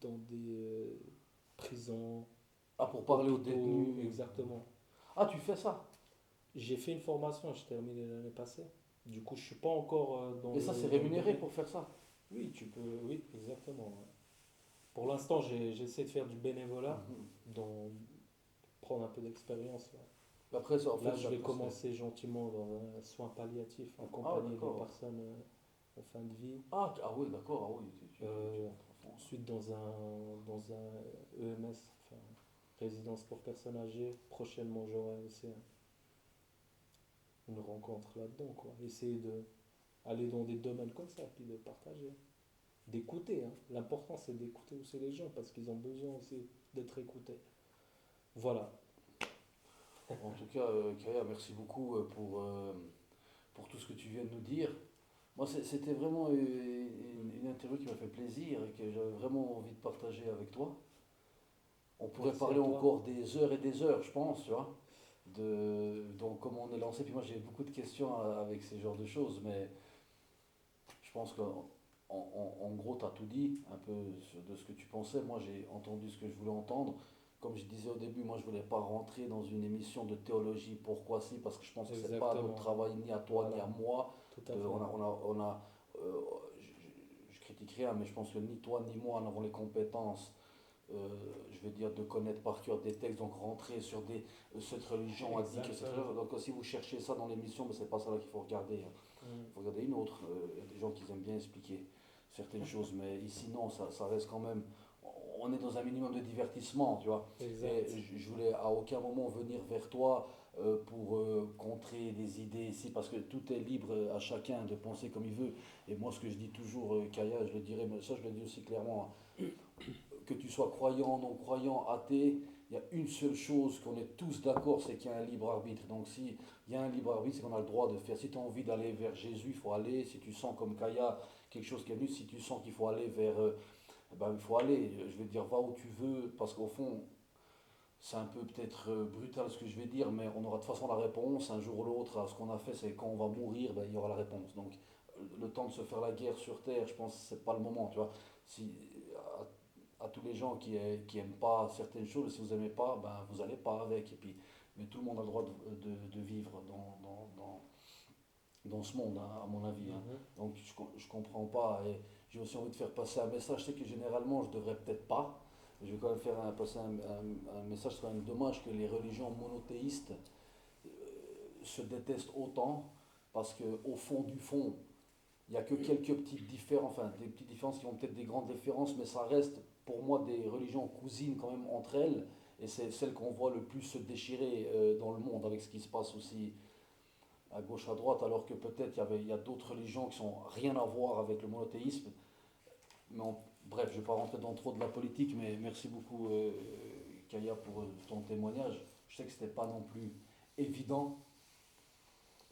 Speaker 2: dans des prisons,
Speaker 1: Ah, pour parler aux
Speaker 2: hôpitaux,
Speaker 1: détenus.
Speaker 2: exactement.
Speaker 1: Ah, tu fais ça.
Speaker 2: J'ai fait une formation, j'ai terminé l'année passée. Du coup, je suis pas encore
Speaker 1: Et ça, c'est
Speaker 2: dans le
Speaker 1: rémunéré
Speaker 2: domaine.
Speaker 1: pour faire ça.
Speaker 2: Oui, tu peux, oui, exactement. Ouais. Pour l'instant, j'essaie de faire du bénévolat,
Speaker 1: Mhm.
Speaker 2: prendre un peu d'expérience. Ouais.
Speaker 1: Après, ça, en fait,
Speaker 2: Là, je
Speaker 1: ça
Speaker 2: vais
Speaker 1: peut se faire.
Speaker 2: commencer gentiment dans un soin palliatif,
Speaker 1: Ah,
Speaker 2: accompagner des
Speaker 1: d'accord.
Speaker 2: personnes en fin de vie.
Speaker 1: Oui, d'accord. Ah, oui, tu
Speaker 2: Euh,
Speaker 1: rentres à fond.
Speaker 2: Ensuite, dans un EMS, enfin, résidence pour personnes âgées. Prochainement, j'aurai aussi une rencontre là-dedans, quoi. Essayer de aller dans des domaines comme ça, puis de partager. D'écouter, hein. L'important, c'est d'écouter aussi les gens, parce qu'ils ont besoin aussi d'être écoutés. Voilà.
Speaker 1: En tout cas, Kaya, merci beaucoup pour tout ce que tu viens de nous dire. Moi, c'était vraiment une interview qui m'a fait plaisir et que j'avais vraiment envie de partager avec toi. On pourrait
Speaker 2: Merci à
Speaker 1: parler
Speaker 2: toi.
Speaker 1: encore des heures et des heures, je pense, tu vois, donc comment on est lancé. Puis moi, j'ai beaucoup de questions avec ces genres de choses, mais je pense qu'en gros, tu as tout dit, un peu de ce que tu pensais. Moi, j'ai entendu ce que je voulais entendre. Comme je disais au début, moi, je voulais pas rentrer dans une émission de théologie, pourquoi si, parce que je pense que c'est pas notre
Speaker 2: Exactement.
Speaker 1: travail, ni à toi, ni
Speaker 2: Voilà.
Speaker 1: à moi.
Speaker 2: Tout à
Speaker 1: De,
Speaker 2: fait.
Speaker 1: euh, je critique rien, mais je pense que ni toi ni moi n'avons les compétences, je vais dire, de connaître par cœur des textes, donc rentrer sur cette religion a dit que cette
Speaker 2: Exactement.
Speaker 1: religion. Donc si vous cherchez ça dans l'émission, mais c'est pas ça là qu'il faut regarder. Hein.
Speaker 2: Mm.
Speaker 1: Il faut regarder une autre. Il y a des gens qui aiment bien expliquer certaines choses, mais ici non, ça reste quand même. On est dans un minimum de divertissement, tu vois. Et
Speaker 2: Exact.
Speaker 1: je voulais à aucun moment venir vers toi pour contrer des idées ici, parce que tout est libre à chacun de penser comme il veut. Et moi, ce que je dis toujours, Kaya, je le dirais, mais ça je le dis aussi clairement, hein, que tu sois croyant, non croyant, athée, il y a une seule chose qu'on est tous d'accord, c'est qu'il y a un libre arbitre. Donc si il y a un libre arbitre, c'est qu'on a le droit de faire. Si tu as envie d'aller vers Jésus, il faut aller. Si tu sens comme Kaya quelque chose qui est venu, si tu sens qu'il faut aller vers... il faut aller. Je vais te dire, va où tu veux, parce qu'au fond, c'est un peu peut-être brutal ce que je vais dire, mais on aura de toute façon la réponse. Un jour ou l'autre, à ce qu'on a fait, c'est quand on va mourir, il y aura la réponse. Donc le temps de se faire la guerre sur Terre, je pense que c'est pas le moment, tu vois. Si, à tous les gens qui aiment pas certaines choses, si vous aimez pas, vous allez pas avec. Et puis, mais tout le monde a le droit de vivre dans ce monde, hein, à mon avis. Hein.
Speaker 2: Mhm.
Speaker 1: Donc je comprends pas. Et j'ai aussi envie de faire passer un message. Je sais que généralement, je devrais peut-être pas. Je vais quand même passer un message. C'est quand même dommage que les religions monothéistes se détestent autant, parce qu'au fond du fond, il n'y a que quelques petites différences, enfin des petites différences qui ont peut-être des grandes différences, mais ça reste pour moi des religions cousines quand même entre elles, et c'est celle qu'on voit le plus se déchirer dans le monde, avec ce qui se passe aussi à gauche, à droite, alors que peut-être il y a d'autres religions qui sont rien à voir avec le monothéisme. Mais bref, je ne vais pas rentrer dans trop de la politique, mais merci beaucoup Kaya pour ton témoignage. Je sais que ce n'était pas non plus évident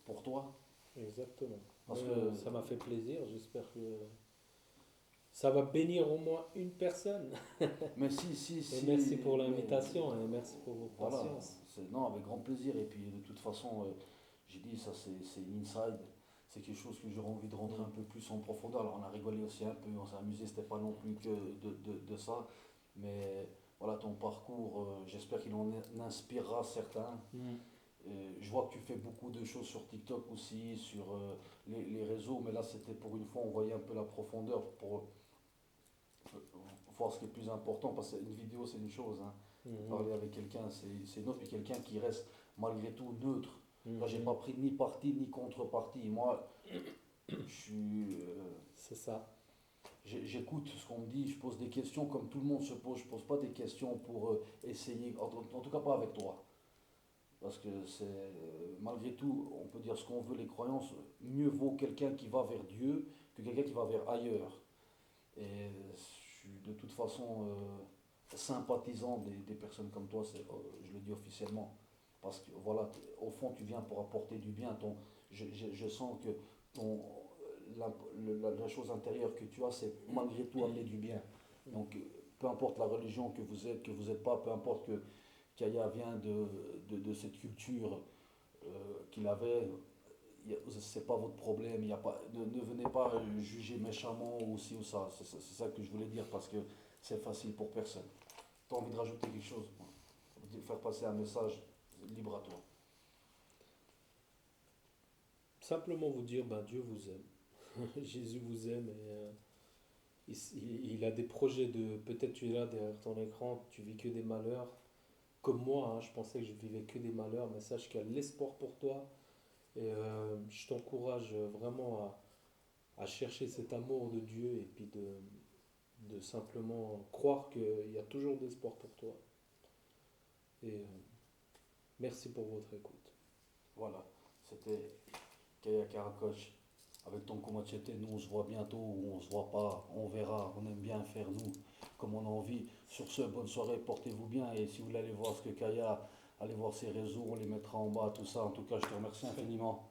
Speaker 1: pour toi,
Speaker 2: Exactement.
Speaker 1: parce
Speaker 2: Mais
Speaker 1: que
Speaker 2: ça m'a fait plaisir. J'espère que Ça va bénir au moins une personne.
Speaker 1: Mais si,
Speaker 2: Et merci pour
Speaker 1: mais,
Speaker 2: l'invitation et merci pour votre
Speaker 1: voilà,
Speaker 2: patience.
Speaker 1: non, avec grand plaisir. Et puis de toute façon, j'ai dit, ça c'est une inside. C'est quelque chose que j'aurais envie de rentrer un peu plus en profondeur. Alors on a rigolé aussi un peu, on s'est amusé, c'était pas non plus que de ça. Mais voilà, ton parcours, j'espère qu'il en inspirera certains.
Speaker 2: Mm.
Speaker 1: Je vois que tu fais beaucoup de choses sur TikTok aussi, sur les réseaux, mais là c'était pour une fois, on voyait un peu la profondeur pour voir ce qui est plus important, parce qu'une vidéo c'est une chose, hein.
Speaker 2: Mhm.
Speaker 1: Parler avec quelqu'un c'est une autre, puis quelqu'un qui reste malgré tout neutre. Là j'ai
Speaker 2: Mhm.
Speaker 1: pas pris ni parti ni contre-parti, moi je suis,
Speaker 2: C'est ça.
Speaker 1: j'écoute ce qu'on me dit, je pose des questions comme tout le monde se pose, je pose pas des questions pour essayer, en tout cas pas avec toi. Parce que c'est, malgré tout, on peut dire ce qu'on veut, les croyances, mieux vaut quelqu'un qui va vers Dieu que quelqu'un qui va vers ailleurs. Et je suis de toute façon sympathisant des personnes comme toi, je le dis officiellement. Parce que voilà, au fond, tu viens pour apporter du bien. Je sens que ton, la chose intérieure que tu as, c'est malgré tout amener du bien. Donc, peu importe la religion que vous êtes pas, peu importe que Kaya vient de cette culture qu'il avait, c'est pas votre problème, y a pas, ne venez pas juger méchamment ou ci ou ça. C'est ça que je voulais dire parce que c'est facile pour personne. Tu as envie de rajouter quelque chose, faire passer un message, libre à toi.
Speaker 2: Simplement vous dire, ben, Dieu vous aime. Jésus vous aime et il a des projets de... Peut-être tu es là derrière ton écran, tu vis que des malheurs. Comme moi, hein, je pensais que je vivais que des malheurs, mais sache qu'il y a de l'espoir pour toi. Et je t'encourage vraiment à chercher cet amour de Dieu et puis de simplement croire qu'il y a toujours de l'espoir pour toi. Et merci pour votre écoute.
Speaker 1: Voilà, c'était Kaya Karakoch avec ton Komachete. Nous, on se voit bientôt ou on se voit pas, on verra. On aime bien faire nous comme on a envie. Sur ce, bonne soirée, portez-vous bien. Et si vous voulez aller voir ce que Kaya, allez voir ses réseaux, on les mettra en bas, tout ça. En tout cas, je te remercie infiniment.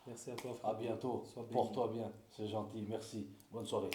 Speaker 2: Merci à toi,
Speaker 1: À
Speaker 2: frère.
Speaker 1: bientôt.
Speaker 2: Sois béni.
Speaker 1: Porte-toi bien, c'est gentil. Merci. Bonne soirée.